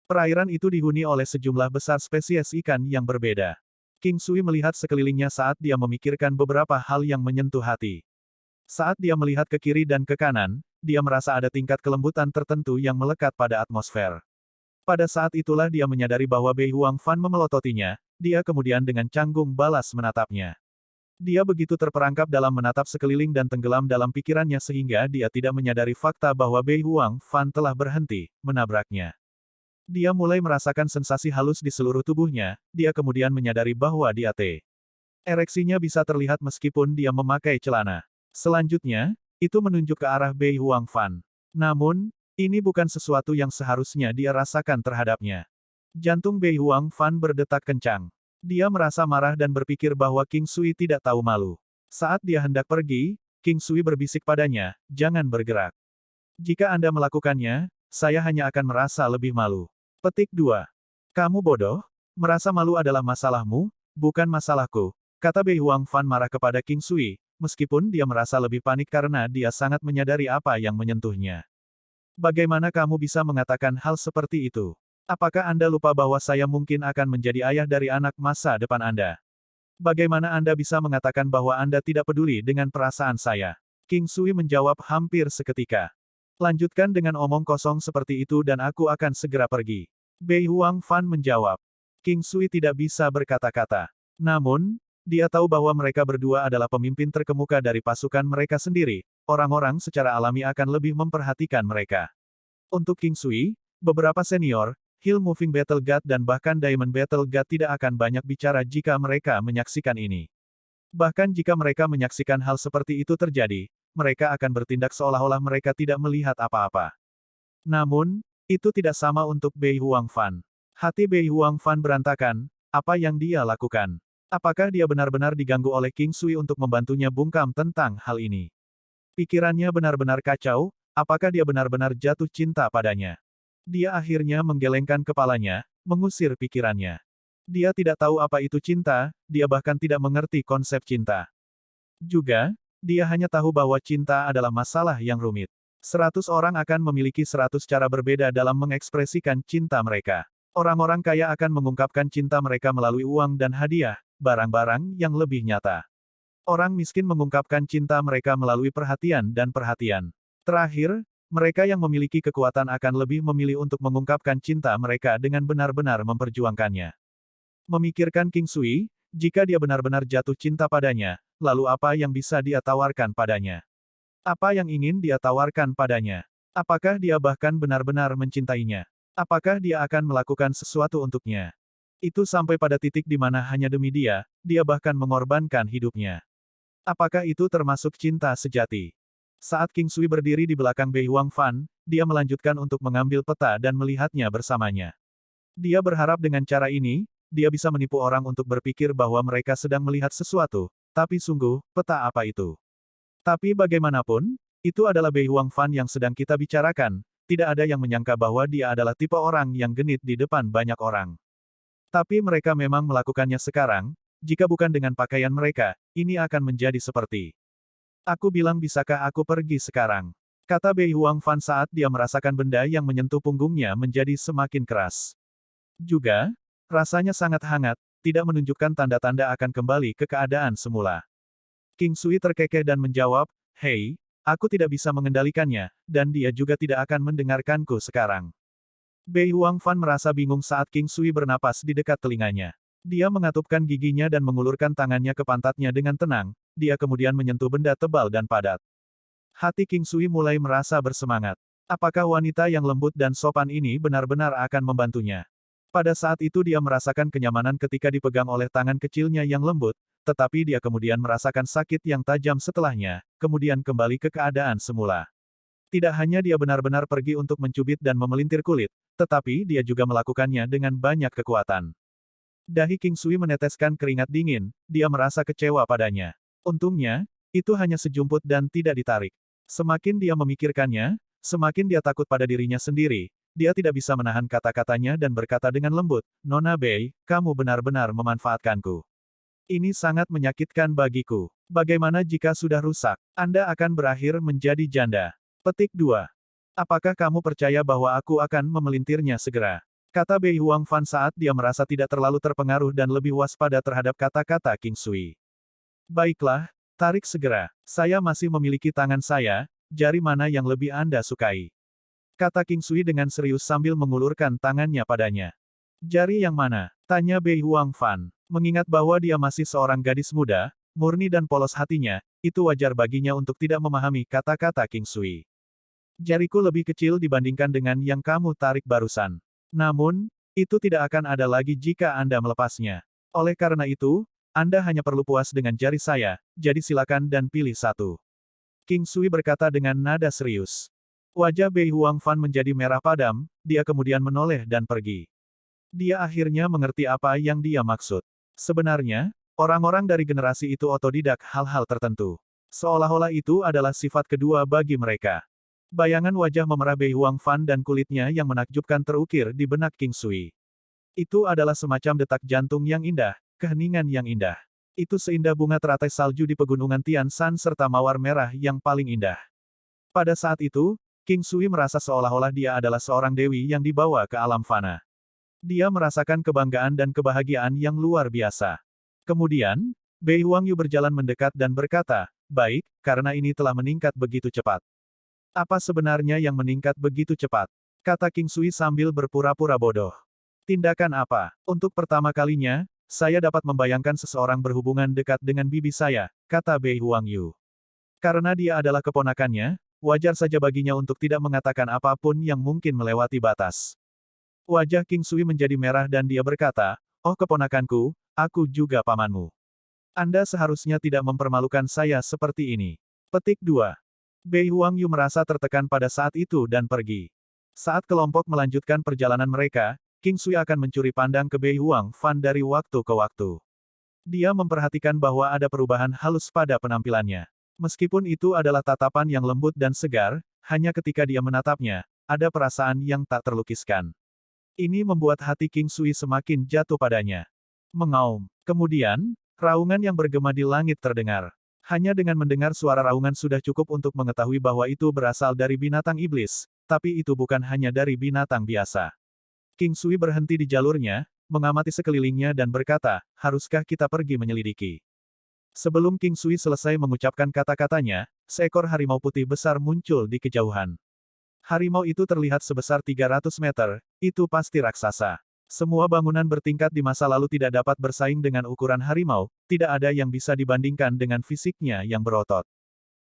Perairan itu dihuni oleh sejumlah besar spesies ikan yang berbeda. King Sui melihat sekelilingnya saat dia memikirkan beberapa hal yang menyentuh hati. Saat dia melihat ke kiri dan ke kanan, dia merasa ada tingkat kelembutan tertentu yang melekat pada atmosfer. Pada saat itulah dia menyadari bahwa Bei Huangfan memelototinya, dia kemudian dengan canggung balas menatapnya. Dia begitu terperangkap dalam menatap sekeliling dan tenggelam dalam pikirannya sehingga dia tidak menyadari fakta bahwa Bei Huangfan telah berhenti, menabraknya. Dia mulai merasakan sensasi halus di seluruh tubuhnya, dia kemudian menyadari bahwa dia ereksinya bisa terlihat meskipun dia memakai celana. Selanjutnya, itu menunjuk ke arah Bei Huangfan. Namun, ini bukan sesuatu yang seharusnya dia rasakan terhadapnya. Jantung Bei Huangfan berdetak kencang. Dia merasa marah dan berpikir bahwa King Sui tidak tahu malu. Saat dia hendak pergi, King Sui berbisik padanya, jangan bergerak. Jika Anda melakukannya, saya hanya akan merasa lebih malu. Petik 2. Kamu bodoh? Merasa malu adalah masalahmu, bukan masalahku, kata Bei Huangfan marah kepada King Sui. Meskipun dia merasa lebih panik karena dia sangat menyadari apa yang menyentuhnya. Bagaimana kamu bisa mengatakan hal seperti itu? Apakah Anda lupa bahwa saya mungkin akan menjadi ayah dari anak masa depan Anda? Bagaimana Anda bisa mengatakan bahwa Anda tidak peduli dengan perasaan saya? King Sui menjawab hampir seketika. Lanjutkan dengan omong kosong seperti itu dan aku akan segera pergi. Bei Huangfan menjawab. King Sui tidak bisa berkata-kata. Namun, dia tahu bahwa mereka berdua adalah pemimpin terkemuka dari pasukan mereka sendiri, orang-orang secara alami akan lebih memperhatikan mereka. Untuk King Sui, beberapa senior, Hill Moving Battle God dan bahkan Diamond Battle God tidak akan banyak bicara jika mereka menyaksikan ini. Bahkan jika mereka menyaksikan hal seperti itu terjadi, mereka akan bertindak seolah-olah mereka tidak melihat apa-apa. Namun, itu tidak sama untuk Bei Huangfan. Hati Bei Huangfan berantakan, apa yang dia lakukan? Apakah dia benar-benar diganggu oleh King Sui untuk membantunya bungkam tentang hal ini? Pikirannya benar-benar kacau, apakah dia benar-benar jatuh cinta padanya? Dia akhirnya menggelengkan kepalanya, mengusir pikirannya. Dia tidak tahu apa itu cinta, dia bahkan tidak mengerti konsep cinta. Juga, dia hanya tahu bahwa cinta adalah masalah yang rumit. 100 orang akan memiliki 100 cara berbeda dalam mengekspresikan cinta mereka. Orang-orang kaya akan mengungkapkan cinta mereka melalui uang dan hadiah, barang-barang yang lebih nyata. Orang miskin mengungkapkan cinta mereka melalui perhatian dan perhatian. Terakhir, mereka yang memiliki kekuatan akan lebih memilih untuk mengungkapkan cinta mereka dengan benar-benar memperjuangkannya. Memikirkan King Sui, jika dia benar-benar jatuh cinta padanya, lalu apa yang bisa dia tawarkan padanya? Apa yang ingin dia tawarkan padanya? Apakah dia bahkan benar-benar mencintainya? Apakah dia akan melakukan sesuatu untuknya? Itu sampai pada titik di mana hanya demi dia bahkan mengorbankan hidupnya. Apakah itu termasuk cinta sejati? Saat King Sui berdiri di belakang Bei Huangfan, dia melanjutkan untuk mengambil peta dan melihatnya bersamanya. Dia berharap dengan cara ini, dia bisa menipu orang untuk berpikir bahwa mereka sedang melihat sesuatu, tapi sungguh, peta apa itu? Tapi bagaimanapun, itu adalah Bei Huangfan yang sedang kita bicarakan, tidak ada yang menyangka bahwa dia adalah tipe orang yang genit di depan banyak orang. Tapi mereka memang melakukannya sekarang, jika bukan dengan pakaian mereka, ini akan menjadi seperti. Aku bilang bisakah aku pergi sekarang? Kata Bei Huangfan saat dia merasakan benda yang menyentuh punggungnya menjadi semakin keras. Juga, rasanya sangat hangat, tidak menunjukkan tanda-tanda akan kembali ke keadaan semula. King Sui terkekeh dan menjawab, "Hei, aku tidak bisa mengendalikannya, dan dia juga tidak akan mendengarkanku sekarang." Bei Huangfan merasa bingung saat King Sui bernapas di dekat telinganya. Dia mengatupkan giginya dan mengulurkan tangannya ke pantatnya dengan tenang, dia kemudian menyentuh benda tebal dan padat. Hati King Sui mulai merasa bersemangat. Apakah wanita yang lembut dan sopan ini benar-benar akan membantunya? Pada saat itu dia merasakan kenyamanan ketika dipegang oleh tangan kecilnya yang lembut, tetapi dia kemudian merasakan sakit yang tajam setelahnya, kemudian kembali ke keadaan semula. Tidak hanya dia benar-benar pergi untuk mencubit dan memelintir kulit, tetapi dia juga melakukannya dengan banyak kekuatan. Dahi King Sui meneteskan keringat dingin, dia merasa kecewa padanya. Untungnya, itu hanya sejumput dan tidak ditarik. Semakin dia memikirkannya, semakin dia takut pada dirinya sendiri. Dia tidak bisa menahan kata-katanya dan berkata dengan lembut, "Nona Bei, kamu benar-benar memanfaatkanku. Ini sangat menyakitkan bagiku. Bagaimana jika sudah rusak? Anda akan berakhir menjadi janda." Petik 2. Apakah kamu percaya bahwa aku akan memelintirnya segera? Kata Bei Huangfan saat dia merasa tidak terlalu terpengaruh dan lebih waspada terhadap kata-kata King Sui. Baiklah, tarik segera. Saya masih memiliki tangan saya, jari mana yang lebih Anda sukai? Kata King Sui dengan serius sambil mengulurkan tangannya padanya. Jari yang mana? Tanya Bei Huangfan. Mengingat bahwa dia masih seorang gadis muda, murni dan polos hatinya, itu wajar baginya untuk tidak memahami kata-kata King Sui. Jariku lebih kecil dibandingkan dengan yang kamu tarik barusan. Namun, itu tidak akan ada lagi jika Anda melepasnya. Oleh karena itu, Anda hanya perlu puas dengan jari saya, jadi silakan dan pilih satu. King Sui berkata dengan nada serius. Wajah Bei Huangfan menjadi merah padam, dia kemudian menoleh dan pergi. Dia akhirnya mengerti apa yang dia maksud. Sebenarnya, orang-orang dari generasi itu otodidak hal-hal tertentu. Seolah-olah itu adalah sifat kedua bagi mereka. Bayangan wajah memerah Bei Huangfan dan kulitnya yang menakjubkan terukir di benak King Sui. Itu adalah semacam detak jantung yang indah, keheningan yang indah. Itu seindah bunga teratai salju di pegunungan Tian Shan serta mawar merah yang paling indah. Pada saat itu, King Sui merasa seolah-olah dia adalah seorang dewi yang dibawa ke alam fana. Dia merasakan kebanggaan dan kebahagiaan yang luar biasa. Kemudian, Bei Huangyu berjalan mendekat dan berkata, "Baik, karena ini telah meningkat begitu cepat." Apa sebenarnya yang meningkat begitu cepat? Kata King Sui sambil berpura-pura bodoh. Tindakan apa? Untuk pertama kalinya, saya dapat membayangkan seseorang berhubungan dekat dengan bibi saya, kata Bei Huangyu. Karena dia adalah keponakannya, wajar saja baginya untuk tidak mengatakan apapun yang mungkin melewati batas. Wajah King Sui menjadi merah dan dia berkata, "Oh keponakanku, aku juga pamanmu. Anda seharusnya tidak mempermalukan saya seperti ini." Petik 2. Bei Huangyu merasa tertekan pada saat itu dan pergi. Saat kelompok melanjutkan perjalanan mereka, King Sui akan mencuri pandang ke Bei Huangfan dari waktu ke waktu. Dia memperhatikan bahwa ada perubahan halus pada penampilannya. Meskipun itu adalah tatapan yang lembut dan segar, hanya ketika dia menatapnya, ada perasaan yang tak terlukiskan. Ini membuat hati King Sui semakin jatuh padanya. Mengaum. Kemudian, raungan yang bergema di langit terdengar. Hanya dengan mendengar suara raungan sudah cukup untuk mengetahui bahwa itu berasal dari binatang iblis, tapi itu bukan hanya dari binatang biasa. King Sui berhenti di jalurnya, mengamati sekelilingnya dan berkata, haruskah kita pergi menyelidiki? Sebelum King Sui selesai mengucapkan kata-katanya, seekor harimau putih besar muncul di kejauhan. Harimau itu terlihat sebesar 300 meter, itu pasti raksasa. Semua bangunan bertingkat di masa lalu tidak dapat bersaing dengan ukuran harimau, tidak ada yang bisa dibandingkan dengan fisiknya yang berotot.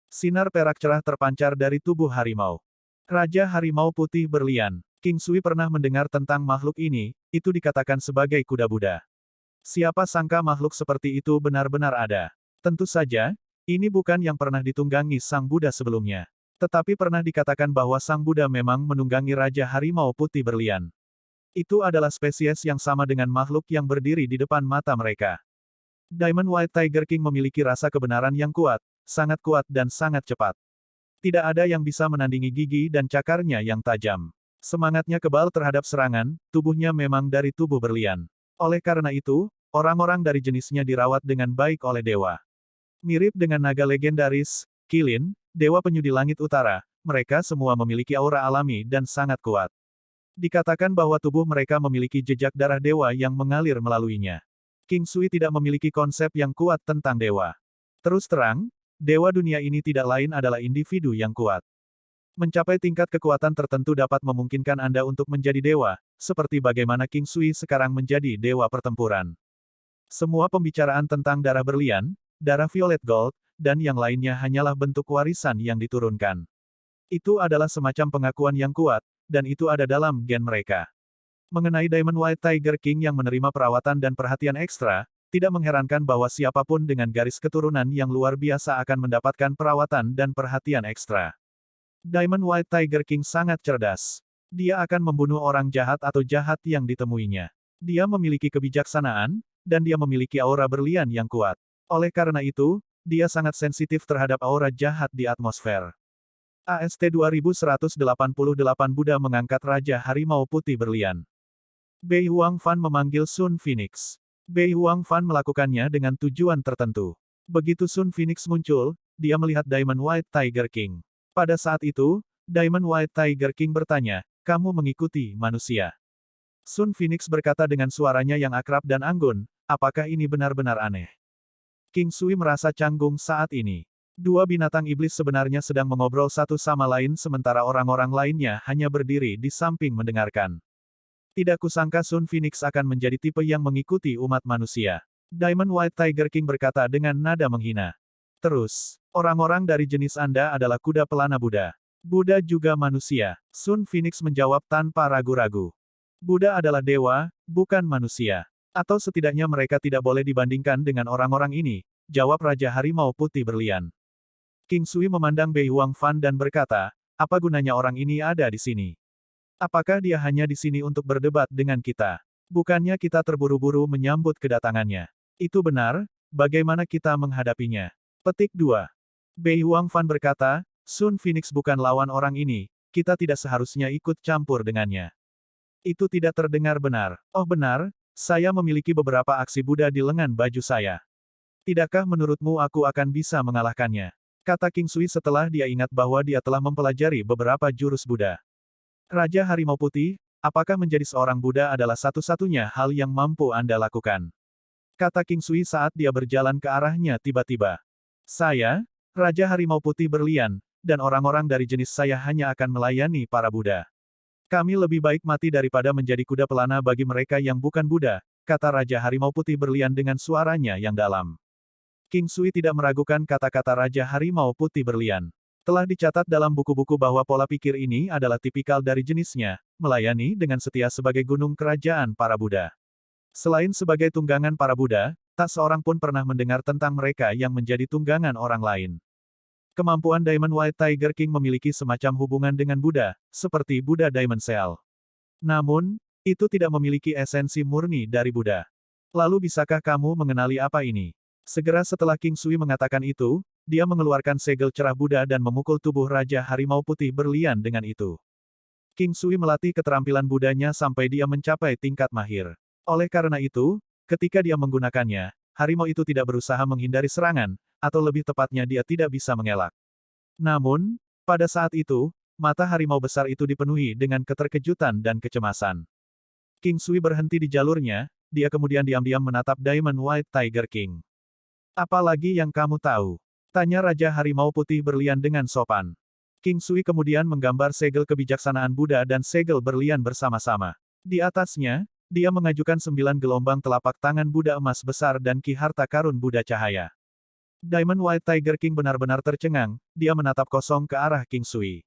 Sinar perak cerah terpancar dari tubuh harimau. Raja Harimau Putih Berlian. King Sui pernah mendengar tentang makhluk ini, itu dikatakan sebagai kuda Buddha. Siapa sangka makhluk seperti itu benar-benar ada. Tentu saja, ini bukan yang pernah ditunggangi Sang Buddha sebelumnya. Tetapi pernah dikatakan bahwa Sang Buddha memang menunggangi Raja Harimau Putih Berlian. Itu adalah spesies yang sama dengan makhluk yang berdiri di depan mata mereka. Diamond White Tiger King memiliki rasa kebenaran yang kuat dan sangat cepat. Tidak ada yang bisa menandingi gigi dan cakarnya yang tajam. Semangatnya kebal terhadap serangan, tubuhnya memang dari tubuh berlian. Oleh karena itu, orang-orang dari jenisnya dirawat dengan baik oleh dewa. Mirip dengan naga legendaris, Qilin, dewa penyudi langit utara, mereka semua memiliki aura alami dan sangat kuat. Dikatakan bahwa tubuh mereka memiliki jejak darah dewa yang mengalir melaluinya. King Sui tidak memiliki konsep yang kuat tentang dewa. Terus terang, dewa dunia ini tidak lain adalah individu yang kuat. Mencapai tingkat kekuatan tertentu dapat memungkinkan Anda untuk menjadi dewa, seperti bagaimana King Sui sekarang menjadi dewa pertempuran. Semua pembicaraan tentang darah berlian, darah violet gold, dan yang lainnya hanyalah bentuk warisan yang diturunkan. Itu adalah semacam pengakuan yang kuat, dan itu ada dalam gen mereka. Mengenai Diamond White Tiger King yang menerima perawatan dan perhatian ekstra, tidak mengherankan bahwa siapapun dengan garis keturunan yang luar biasa akan mendapatkan perawatan dan perhatian ekstra. Diamond White Tiger King sangat cerdas. Dia akan membunuh orang jahat atau jahat yang ditemuinya. Dia memiliki kebijaksanaan, dan dia memiliki aura berlian yang kuat. Oleh karena itu, dia sangat sensitif terhadap aura jahat di atmosfer. AST 2188 Buddha mengangkat Raja Harimau Putih Berlian. Bei Huang Fan memanggil Sun Phoenix. Bei Huang Fan melakukannya dengan tujuan tertentu. Begitu Sun Phoenix muncul, dia melihat Diamond White Tiger King. Pada saat itu, Diamond White Tiger King bertanya, kamu mengikuti manusia. Sun Phoenix berkata dengan suaranya yang akrab dan anggun, apakah ini benar-benar aneh? King Sui merasa canggung saat ini. Dua binatang iblis sebenarnya sedang mengobrol satu sama lain sementara orang-orang lainnya hanya berdiri di samping mendengarkan. Tidak kusangka Sun Phoenix akan menjadi tipe yang mengikuti umat manusia. Diamond White Tiger King berkata dengan nada menghina. Terus, orang-orang dari jenis Anda adalah kuda pelana Buddha. Buddha juga manusia. Sun Phoenix menjawab tanpa ragu-ragu. Buddha adalah dewa, bukan manusia. Atau setidaknya mereka tidak boleh dibandingkan dengan orang-orang ini, jawab Raja Harimau Putih Berlian. King Sui memandang Bei Huang Fan dan berkata, apa gunanya orang ini ada di sini? Apakah dia hanya di sini untuk berdebat dengan kita? Bukannya kita terburu-buru menyambut kedatangannya. Itu benar, bagaimana kita menghadapinya? Petik 2. Bei Huang Fan berkata, Sun Phoenix bukan lawan orang ini, kita tidak seharusnya ikut campur dengannya. Itu tidak terdengar benar. Oh benar, saya memiliki beberapa aksi Buddha di lengan baju saya. Tidakkah menurutmu aku akan bisa mengalahkannya? Kata King Sui setelah dia ingat bahwa dia telah mempelajari beberapa jurus Buddha. Raja Harimau Putih, apakah menjadi seorang Buddha adalah satu-satunya hal yang mampu Anda lakukan? Kata King Sui saat dia berjalan ke arahnya tiba-tiba. Saya, Raja Harimau Putih Berlian, dan orang-orang dari jenis saya hanya akan melayani para Buddha. Kami lebih baik mati daripada menjadi kuda pelana bagi mereka yang bukan Buddha, kata Raja Harimau Putih Berlian dengan suaranya yang dalam. King Sui tidak meragukan kata-kata Raja Harimau Putih Berlian. Telah dicatat dalam buku-buku bahwa pola pikir ini adalah tipikal dari jenisnya, melayani dengan setia sebagai gunung kerajaan para Buddha. Selain sebagai tunggangan para Buddha, tak seorang pun pernah mendengar tentang mereka yang menjadi tunggangan orang lain. Kemampuan Diamond White Tiger King memiliki semacam hubungan dengan Buddha, seperti Buddha Diamond Cell. Namun, itu tidak memiliki esensi murni dari Buddha. Lalu bisakah kamu mengenali apa ini? Segera setelah King Sui mengatakan itu, dia mengeluarkan segel cerah Buddha dan memukul tubuh Raja Harimau Putih Berlian dengan itu. King Sui melatih keterampilan Buddhanya sampai dia mencapai tingkat mahir. Oleh karena itu, ketika dia menggunakannya, harimau itu tidak berusaha menghindari serangan, atau lebih tepatnya dia tidak bisa mengelak. Namun, pada saat itu, mata harimau besar itu dipenuhi dengan keterkejutan dan kecemasan. King Sui berhenti di jalurnya, dia kemudian diam-diam menatap Diamond White Tiger King. Apa lagi yang kamu tahu? Tanya Raja Harimau Putih Berlian dengan sopan. King Sui kemudian menggambar segel kebijaksanaan Buddha dan segel berlian bersama-sama. Di atasnya, dia mengajukan 9 gelombang telapak tangan Buddha emas besar dan ki harta karun Buddha cahaya. Diamond White Tiger King benar-benar tercengang, dia menatap kosong ke arah King Sui.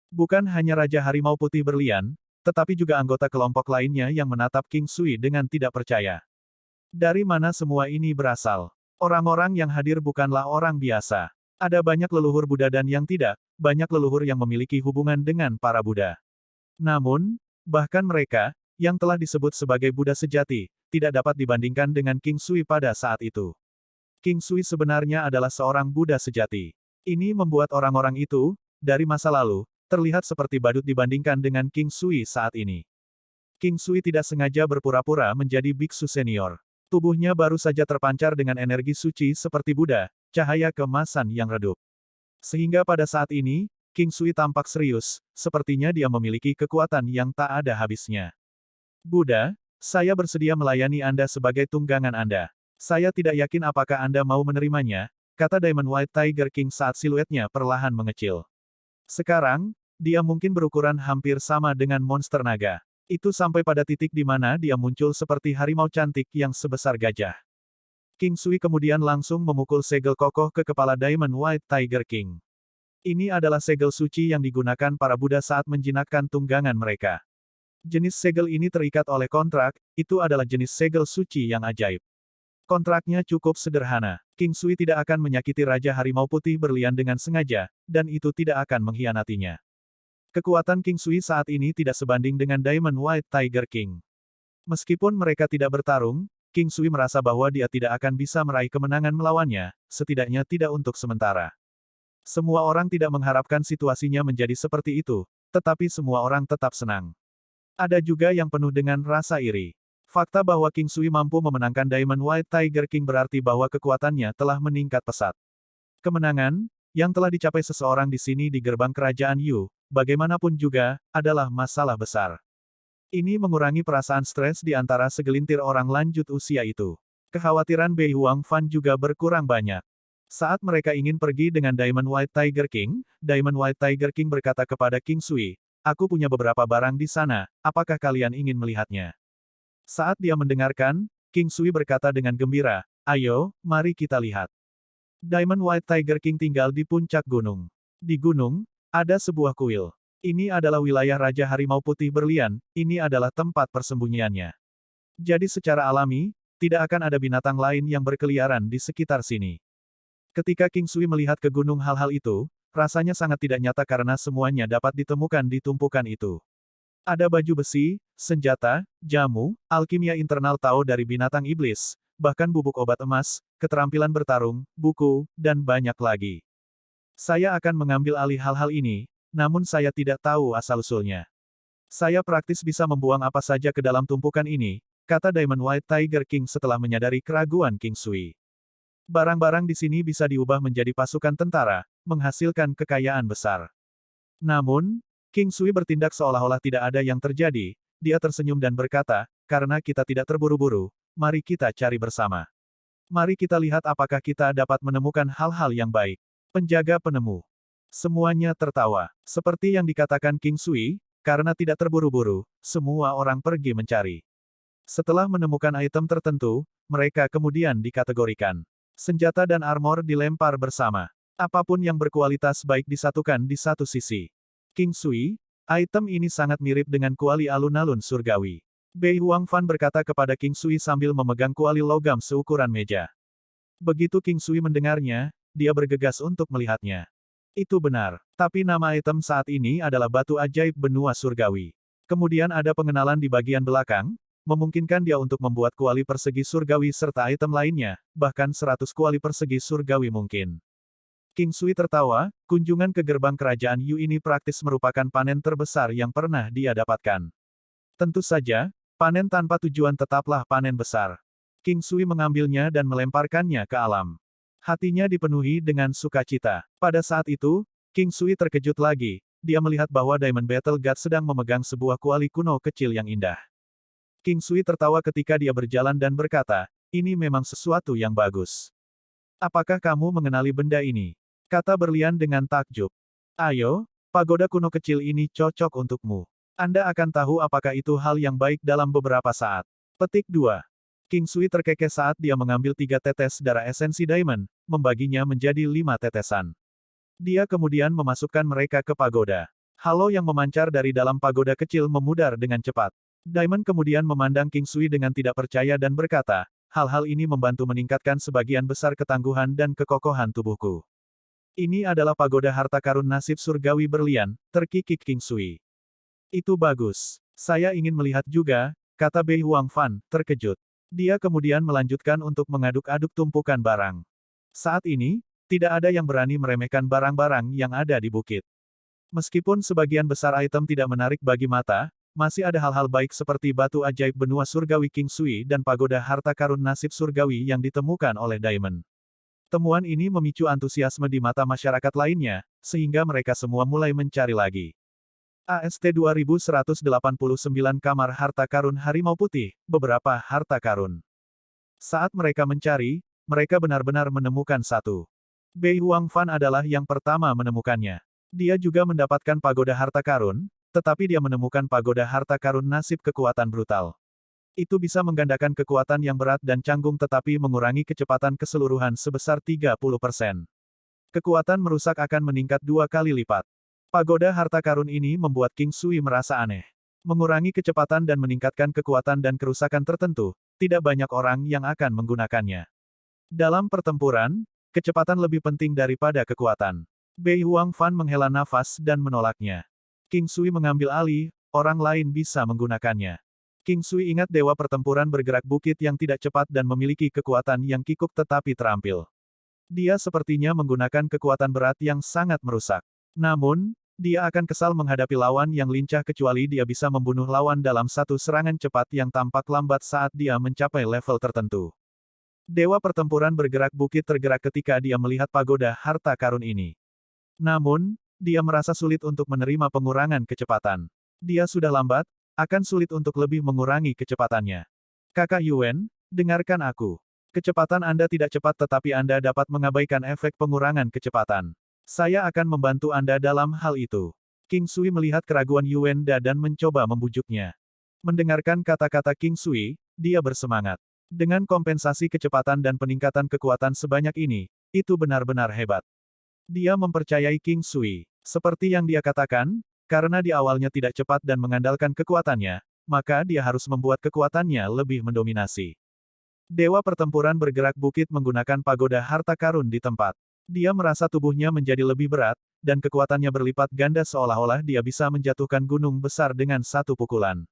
Bukan hanya Raja Harimau Putih Berlian, tetapi juga anggota kelompok lainnya yang menatap King Sui dengan tidak percaya. Dari mana semua ini berasal? Orang-orang yang hadir bukanlah orang biasa. Ada banyak leluhur Buddha dan yang tidak, banyak leluhur yang memiliki hubungan dengan para Buddha. Namun, bahkan mereka, yang telah disebut sebagai Buddha sejati, tidak dapat dibandingkan dengan King Sui pada saat itu. King Sui sebenarnya adalah seorang Buddha sejati. Ini membuat orang-orang itu, dari masa lalu, terlihat seperti badut dibandingkan dengan King Sui saat ini. King Sui tidak sengaja berpura-pura menjadi biksu senior. Tubuhnya baru saja terpancar dengan energi suci seperti Buddha, cahaya keemasan yang redup. Sehingga pada saat ini, King Sui tampak serius, sepertinya dia memiliki kekuatan yang tak ada habisnya. Buddha, saya bersedia melayani Anda sebagai tunggangan Anda. Saya tidak yakin apakah Anda mau menerimanya, kata Diamond White Tiger King saat siluetnya perlahan mengecil. Sekarang, dia mungkin berukuran hampir sama dengan monster naga. Itu sampai pada titik di mana dia muncul seperti harimau cantik yang sebesar gajah. King Sui kemudian langsung memukul segel kokoh ke kepala Diamond White Tiger King. Ini adalah segel suci yang digunakan para Buddha saat menjinakkan tunggangan mereka. Jenis segel ini terikat oleh kontrak, itu adalah jenis segel suci yang ajaib. Kontraknya cukup sederhana. King Sui tidak akan menyakiti Raja Harimau Putih Berlian dengan sengaja, dan itu tidak akan mengkhianatinya. Kekuatan King Sui saat ini tidak sebanding dengan Diamond White Tiger King. Meskipun mereka tidak bertarung, King Sui merasa bahwa dia tidak akan bisa meraih kemenangan melawannya, setidaknya tidak untuk sementara. Semua orang tidak mengharapkan situasinya menjadi seperti itu, tetapi semua orang tetap senang. Ada juga yang penuh dengan rasa iri. Fakta bahwa King Sui mampu memenangkan Diamond White Tiger King berarti bahwa kekuatannya telah meningkat pesat. Kemenangan, yang telah dicapai seseorang di sini di gerbang kerajaan Yu, bagaimanapun juga, adalah masalah besar. Ini mengurangi perasaan stres di antara segelintir orang lanjut usia itu. Kekhawatiran Bei Huang Fan juga berkurang banyak. Saat mereka ingin pergi dengan Diamond White Tiger King, Diamond White Tiger King berkata kepada King Sui, "Aku punya beberapa barang di sana, apakah kalian ingin melihatnya?" Saat dia mendengarkan, King Sui berkata dengan gembira, "Ayo, mari kita lihat." Diamond White Tiger King tinggal di puncak gunung. Di gunung, ada sebuah kuil. Ini adalah wilayah Raja Harimau Putih Berlian, ini adalah tempat persembunyiannya. Jadi secara alami, tidak akan ada binatang lain yang berkeliaran di sekitar sini. Ketika King Sui melihat ke gunung hal-hal itu, rasanya sangat tidak nyata karena semuanya dapat ditemukan di tumpukan itu. Ada baju besi, senjata, jamu, alkimia internal Tao dari binatang iblis, bahkan bubuk obat emas, keterampilan bertarung, buku, dan banyak lagi. Saya akan mengambil alih hal-hal ini, namun saya tidak tahu asal-usulnya. Saya praktis bisa membuang apa saja ke dalam tumpukan ini, kata Diamond White Tiger King setelah menyadari keraguan King Sui. Barang-barang di sini bisa diubah menjadi pasukan tentara, menghasilkan kekayaan besar. Namun, King Sui bertindak seolah-olah tidak ada yang terjadi, dia tersenyum dan berkata, karena kita tidak terburu-buru, mari kita cari bersama. Mari kita lihat apakah kita dapat menemukan hal-hal yang baik. Penjaga penemu. Semuanya tertawa. Seperti yang dikatakan King Sui, karena tidak terburu-buru, semua orang pergi mencari. Setelah menemukan item tertentu, mereka kemudian dikategorikan. Senjata dan armor dilempar bersama. Apapun yang berkualitas baik disatukan di satu sisi. King Sui, item ini sangat mirip dengan kuali alun-alun surgawi. Bei Huang Fan berkata kepada King Sui sambil memegang kuali logam seukuran meja. Begitu King Sui mendengarnya, dia bergegas untuk melihatnya. Itu benar. Tapi nama item saat ini adalah batu ajaib benua surgawi. Kemudian ada pengenalan di bagian belakang, memungkinkan dia untuk membuat kuali persegi surgawi serta item lainnya, bahkan 100 kuali persegi surgawi mungkin. King Sui tertawa, kunjungan ke gerbang kerajaan Yu ini praktis merupakan panen terbesar yang pernah dia dapatkan. Tentu saja, panen tanpa tujuan tetaplah panen besar. King Sui mengambilnya dan melemparkannya ke alam. Hatinya dipenuhi dengan sukacita. Pada saat itu, King Sui terkejut lagi. Dia melihat bahwa Diamond Battle God sedang memegang sebuah kuali kuno kecil yang indah. King Sui tertawa ketika dia berjalan dan berkata, ini memang sesuatu yang bagus. Apakah kamu mengenali benda ini? Kata berlian dengan takjub. Ayo, pagoda kuno kecil ini cocok untukmu. Anda akan tahu apakah itu hal yang baik dalam beberapa saat. Petik 2. King Sui terkekeh saat dia mengambil 3 tetes darah esensi Diamond, membaginya menjadi 5 tetesan. Dia kemudian memasukkan mereka ke pagoda. Halo yang memancar dari dalam pagoda kecil memudar dengan cepat. Diamond kemudian memandang King Sui dengan tidak percaya dan berkata, hal-hal ini membantu meningkatkan sebagian besar ketangguhan dan kekokohan tubuhku. Ini adalah pagoda harta karun nasib surgawi berlian, terkikik King Sui. Itu bagus. Saya ingin melihat juga, kata Bei Huangfan, terkejut. Dia kemudian melanjutkan untuk mengaduk-aduk tumpukan barang. Saat ini, tidak ada yang berani meremehkan barang-barang yang ada di bukit. Meskipun sebagian besar item tidak menarik bagi mata, masih ada hal-hal baik seperti batu ajaib benua surgawi King Sui dan pagoda harta karun nasib surgawi yang ditemukan oleh Diamond. Temuan ini memicu antusiasme di mata masyarakat lainnya, sehingga mereka semua mulai mencari lagi. AST 2189 Kamar Harta Karun Harimau Putih, beberapa harta karun. Saat mereka mencari, mereka benar-benar menemukan satu. Bei Huangfan adalah yang pertama menemukannya. Dia juga mendapatkan pagoda harta karun, tetapi dia menemukan pagoda harta karun nasib kekuatan brutal. Itu bisa menggandakan kekuatan yang berat dan canggung tetapi mengurangi kecepatan keseluruhan sebesar 30%. Kekuatan merusak akan meningkat 2 kali lipat. Pagoda harta karun ini membuat King Sui merasa aneh. Mengurangi kecepatan dan meningkatkan kekuatan dan kerusakan tertentu, tidak banyak orang yang akan menggunakannya. Dalam pertempuran, kecepatan lebih penting daripada kekuatan. Bei Huangfan menghela nafas dan menolaknya. King Sui mengambil alih, orang lain bisa menggunakannya. King Sui ingat dewa pertempuran bergerak bukit yang tidak cepat dan memiliki kekuatan yang kikuk tetapi terampil. Dia sepertinya menggunakan kekuatan berat yang sangat merusak. Namun, dia akan kesal menghadapi lawan yang lincah kecuali dia bisa membunuh lawan dalam satu serangan cepat yang tampak lambat saat dia mencapai level tertentu. Dewa pertempuran bergerak bukit tergerak ketika dia melihat pagoda harta karun ini. Namun, dia merasa sulit untuk menerima pengurangan kecepatan. Dia sudah lambat, akan sulit untuk lebih mengurangi kecepatannya. Kakak Yuan, dengarkan aku. Kecepatan Anda tidak cepat tetapi Anda dapat mengabaikan efek pengurangan kecepatan. Saya akan membantu Anda dalam hal itu. King Sui melihat keraguan Yuan dan mencoba membujuknya. Mendengarkan kata-kata King Sui, dia bersemangat. Dengan kompensasi kecepatan dan peningkatan kekuatan sebanyak ini, itu benar-benar hebat. Dia mempercayai King Sui. Seperti yang dia katakan, karena di awalnya tidak cepat dan mengandalkan kekuatannya, maka dia harus membuat kekuatannya lebih mendominasi. Dewa pertempuran bergerak bukit menggunakan pagoda harta karun di tempat. Dia merasa tubuhnya menjadi lebih berat, dan kekuatannya berlipat ganda seolah-olah dia bisa menjatuhkan gunung besar dengan satu pukulan.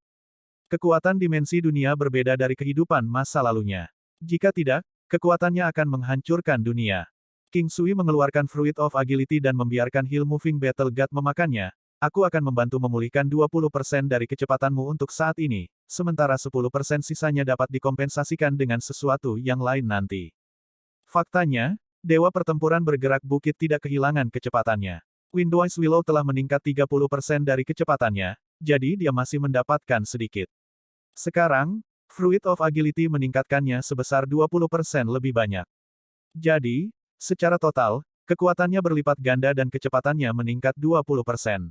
Kekuatan dimensi dunia berbeda dari kehidupan masa lalunya. Jika tidak, kekuatannya akan menghancurkan dunia. King Sui mengeluarkan Fruit of Agility dan membiarkan Hill Moving Battle God memakannya. Aku akan membantu memulihkan 20% dari kecepatanmu untuk saat ini, sementara 10% sisanya dapat dikompensasikan dengan sesuatu yang lain nanti. Faktanya, Dewa Pertempuran bergerak bukit tidak kehilangan kecepatannya. Windwise Willow telah meningkat 30% dari kecepatannya, jadi dia masih mendapatkan sedikit. Sekarang, Fruit of Agility meningkatkannya sebesar 20% lebih banyak. Jadi, secara total, kekuatannya berlipat ganda dan kecepatannya meningkat 20%.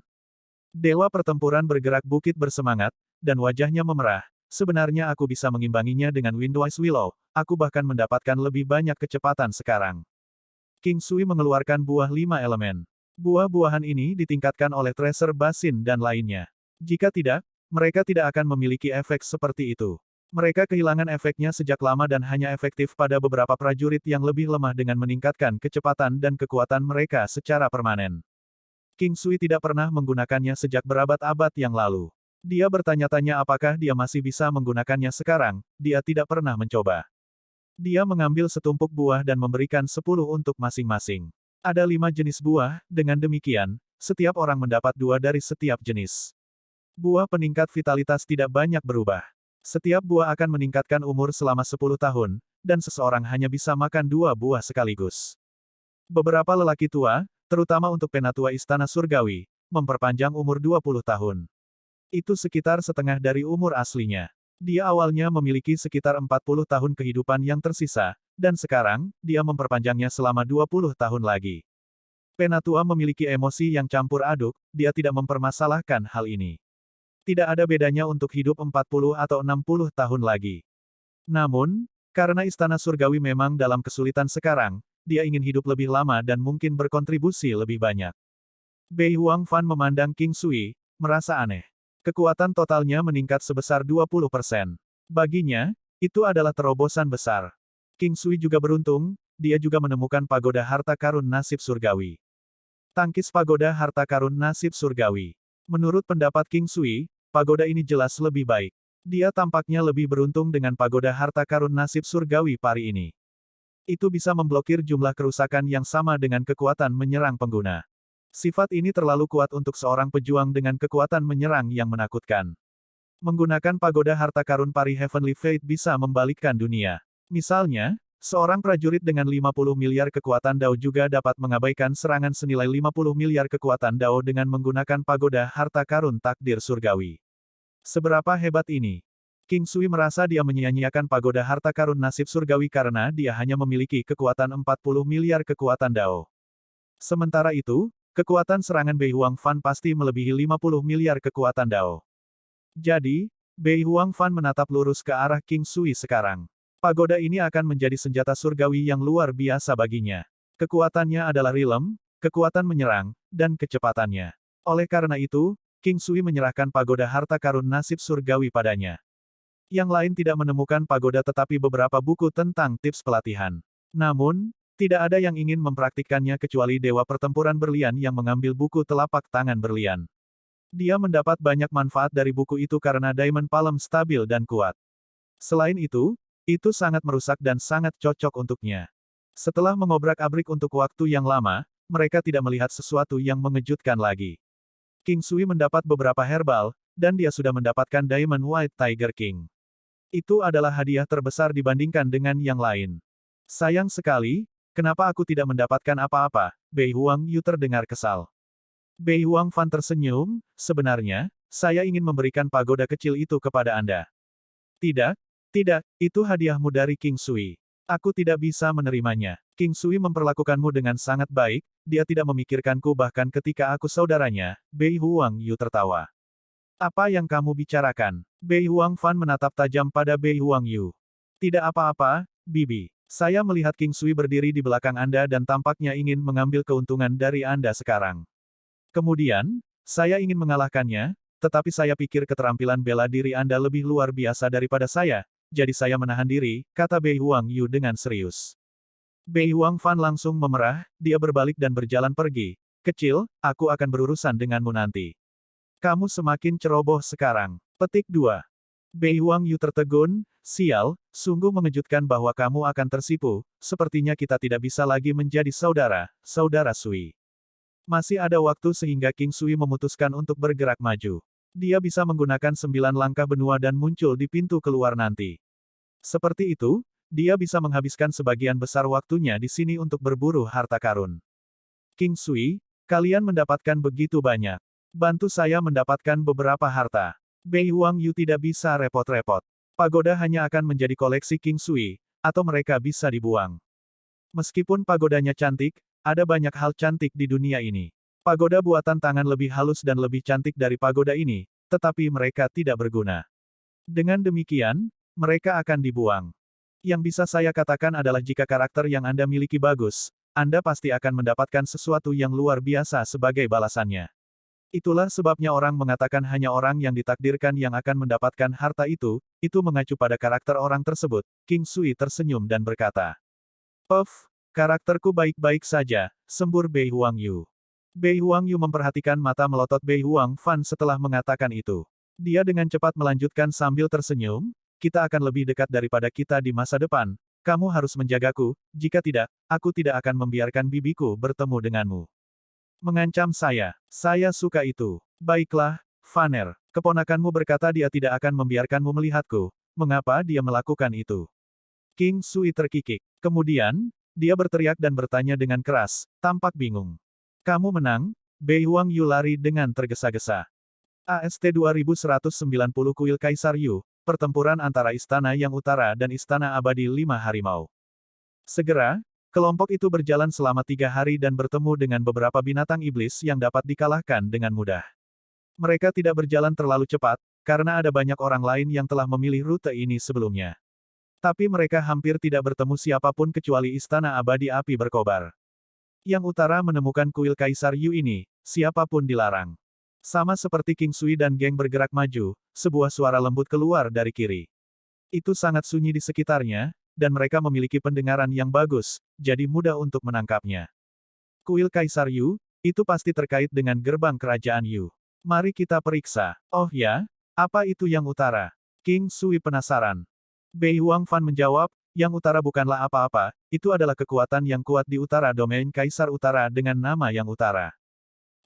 Dewa Pertempuran bergerak bukit bersemangat, dan wajahnya memerah. Sebenarnya aku bisa mengimbanginya dengan Windwise Willow, aku bahkan mendapatkan lebih banyak kecepatan sekarang. King Sui mengeluarkan buah 5 elemen. Buah-buahan ini ditingkatkan oleh Tracer Basin dan lainnya. Jika tidak, mereka tidak akan memiliki efek seperti itu. Mereka kehilangan efeknya sejak lama dan hanya efektif pada beberapa prajurit yang lebih lemah dengan meningkatkan kecepatan dan kekuatan mereka secara permanen. King Sui tidak pernah menggunakannya sejak berabad-abad yang lalu. Dia bertanya-tanya apakah dia masih bisa menggunakannya sekarang, dia tidak pernah mencoba. Dia mengambil setumpuk buah dan memberikan 10 untuk masing-masing. Ada 5 jenis buah, dengan demikian, setiap orang mendapat 2 dari setiap jenis. Buah peningkat vitalitas tidak banyak berubah. Setiap buah akan meningkatkan umur selama 10 tahun, dan seseorang hanya bisa makan 2 buah sekaligus. Beberapa lelaki tua, terutama untuk penatua Istana Surgawi, memperpanjang umur 20 tahun. Itu sekitar setengah dari umur aslinya. Dia awalnya memiliki sekitar 40 tahun kehidupan yang tersisa, dan sekarang, dia memperpanjangnya selama 20 tahun lagi. Penatua memiliki emosi yang campur aduk, dia tidak mempermasalahkan hal ini. Tidak ada bedanya untuk hidup 40 atau 60 tahun lagi. Namun, karena Istana Surgawi memang dalam kesulitan sekarang, dia ingin hidup lebih lama dan mungkin berkontribusi lebih banyak. Bei Huangfan memandang King Sui, merasa aneh. Kekuatan totalnya meningkat sebesar 20%. Baginya, itu adalah terobosan besar. King Sui juga beruntung, dia juga menemukan pagoda harta karun nasib surgawi. Tangkis pagoda harta karun nasib surgawi. Menurut pendapat King Sui, pagoda ini jelas lebih baik. Dia tampaknya lebih beruntung dengan pagoda harta karun nasib surgawi pari ini. Itu bisa memblokir jumlah kerusakan yang sama dengan kekuatan menyerang pengguna. Sifat ini terlalu kuat untuk seorang pejuang dengan kekuatan menyerang yang menakutkan. Menggunakan pagoda harta karun pari Heavenly Fate bisa membalikkan dunia. Misalnya, seorang prajurit dengan 50 miliar kekuatan Dao juga dapat mengabaikan serangan senilai 50 miliar kekuatan Dao dengan menggunakan pagoda harta karun takdir surgawi. Seberapa hebat ini? King Sui merasa dia menyia-nyiakan pagoda harta karun nasib surgawi karena dia hanya memiliki kekuatan 40 miliar kekuatan Dao. Sementara itu, kekuatan serangan Bei Huangfan pasti melebihi 50 miliar kekuatan Dao. Jadi, Bei Huangfan menatap lurus ke arah King Sui sekarang. Pagoda ini akan menjadi senjata surgawi yang luar biasa baginya. Kekuatannya adalah rilem, kekuatan menyerang, dan kecepatannya. Oleh karena itu, King Sui menyerahkan pagoda harta karun nasib surgawi padanya. Yang lain tidak menemukan pagoda tetapi beberapa buku tentang tips pelatihan. Namun, tidak ada yang ingin mempraktikkannya kecuali Dewa Pertempuran Berlian yang mengambil buku telapak tangan berlian. Dia mendapat banyak manfaat dari buku itu karena Diamond Palm stabil dan kuat. Selain itu sangat merusak dan sangat cocok untuknya. Setelah mengobrak-abrik untuk waktu yang lama, mereka tidak melihat sesuatu yang mengejutkan lagi. King Sui mendapat beberapa herbal, dan dia sudah mendapatkan Diamond White Tiger King. Itu adalah hadiah terbesar dibandingkan dengan yang lain. Sayang sekali, kenapa aku tidak mendapatkan apa-apa? Bei Huang Yu terdengar kesal. Bei Huangfan tersenyum, sebenarnya, saya ingin memberikan pagoda kecil itu kepada Anda. Tidak, itu hadiahmu dari King Sui. Aku tidak bisa menerimanya. King Sui memperlakukanmu dengan sangat baik, dia tidak memikirkanku bahkan ketika aku saudaranya, Bei Huang Yu tertawa. Apa yang kamu bicarakan? Bei Huangfan menatap tajam pada Bei Huang Yu. Tidak apa-apa, Bibi. Saya melihat King Sui berdiri di belakang Anda dan tampaknya ingin mengambil keuntungan dari Anda sekarang. Kemudian, saya ingin mengalahkannya, tetapi saya pikir keterampilan bela diri Anda lebih luar biasa daripada saya, jadi saya menahan diri, kata Bei Huang Yu dengan serius. Bei Huangfan langsung memerah, dia berbalik dan berjalan pergi. Kecil, aku akan berurusan denganmu nanti. Kamu semakin ceroboh sekarang. Petik 2. Bei Huang Yu tertegun, sial, sungguh mengejutkan bahwa kamu akan tersipu, sepertinya kita tidak bisa lagi menjadi saudara Sui. Masih ada waktu sehingga King Sui memutuskan untuk bergerak maju. Dia bisa menggunakan 9 langkah benua dan muncul di pintu keluar nanti. Seperti itu, dia bisa menghabiskan sebagian besar waktunya di sini untuk berburu harta karun. King Sui, kalian mendapatkan begitu banyak. Bantu saya mendapatkan beberapa harta. Bei Huang Yu tidak bisa repot-repot. Pagoda hanya akan menjadi koleksi King Sui, atau mereka bisa dibuang. Meskipun pagodanya cantik, ada banyak hal cantik di dunia ini. Pagoda buatan tangan lebih halus dan lebih cantik dari pagoda ini, tetapi mereka tidak berguna. Dengan demikian, mereka akan dibuang. Yang bisa saya katakan adalah jika karakter yang Anda miliki bagus, Anda pasti akan mendapatkan sesuatu yang luar biasa sebagai balasannya. Itulah sebabnya orang mengatakan hanya orang yang ditakdirkan yang akan mendapatkan harta itu mengacu pada karakter orang tersebut. King Sui tersenyum dan berkata, "Puff, karakterku baik-baik saja," sembur Bei Huang Yu. Bei Huang Yu memperhatikan mata melotot Bei Huangfan setelah mengatakan itu. Dia dengan cepat melanjutkan sambil tersenyum, "Kita akan lebih dekat daripada kita di masa depan. Kamu harus menjagaku, jika tidak, aku tidak akan membiarkan bibiku bertemu denganmu." Mengancam saya. Saya suka itu. Baiklah, Vaner. Keponakanmu berkata dia tidak akan membiarkanmu melihatku. Mengapa dia melakukan itu? King Sui terkikik. Kemudian, dia berteriak dan bertanya dengan keras, tampak bingung. Kamu menang? Bei Huang Yu lari dengan tergesa-gesa. AST 2190 Kuil Kaisar Yu, pertempuran antara Istana Yang Utara dan Istana Abadi Lima Harimau. Segera, kelompok itu berjalan selama 3 hari dan bertemu dengan beberapa binatang iblis yang dapat dikalahkan dengan mudah. Mereka tidak berjalan terlalu cepat, karena ada banyak orang lain yang telah memilih rute ini sebelumnya. Tapi mereka hampir tidak bertemu siapapun kecuali Istana Abadi Api Berkobar. Yang Utara menemukan kuil Kaisar Yu ini, siapapun dilarang. Sama seperti King Sui dan geng bergerak maju, sebuah suara lembut keluar dari kiri. Itu sangat sunyi di sekitarnya, dan mereka memiliki pendengaran yang bagus, jadi mudah untuk menangkapnya. Kuil Kaisar Yu, itu pasti terkait dengan gerbang kerajaan Yu. Mari kita periksa. Oh ya, apa itu Yang Utara? King Sui penasaran. Bei Huang Fan menjawab, Yang Utara bukanlah apa-apa, itu adalah kekuatan yang kuat di utara domain Kaisar Utara dengan nama Yang Utara.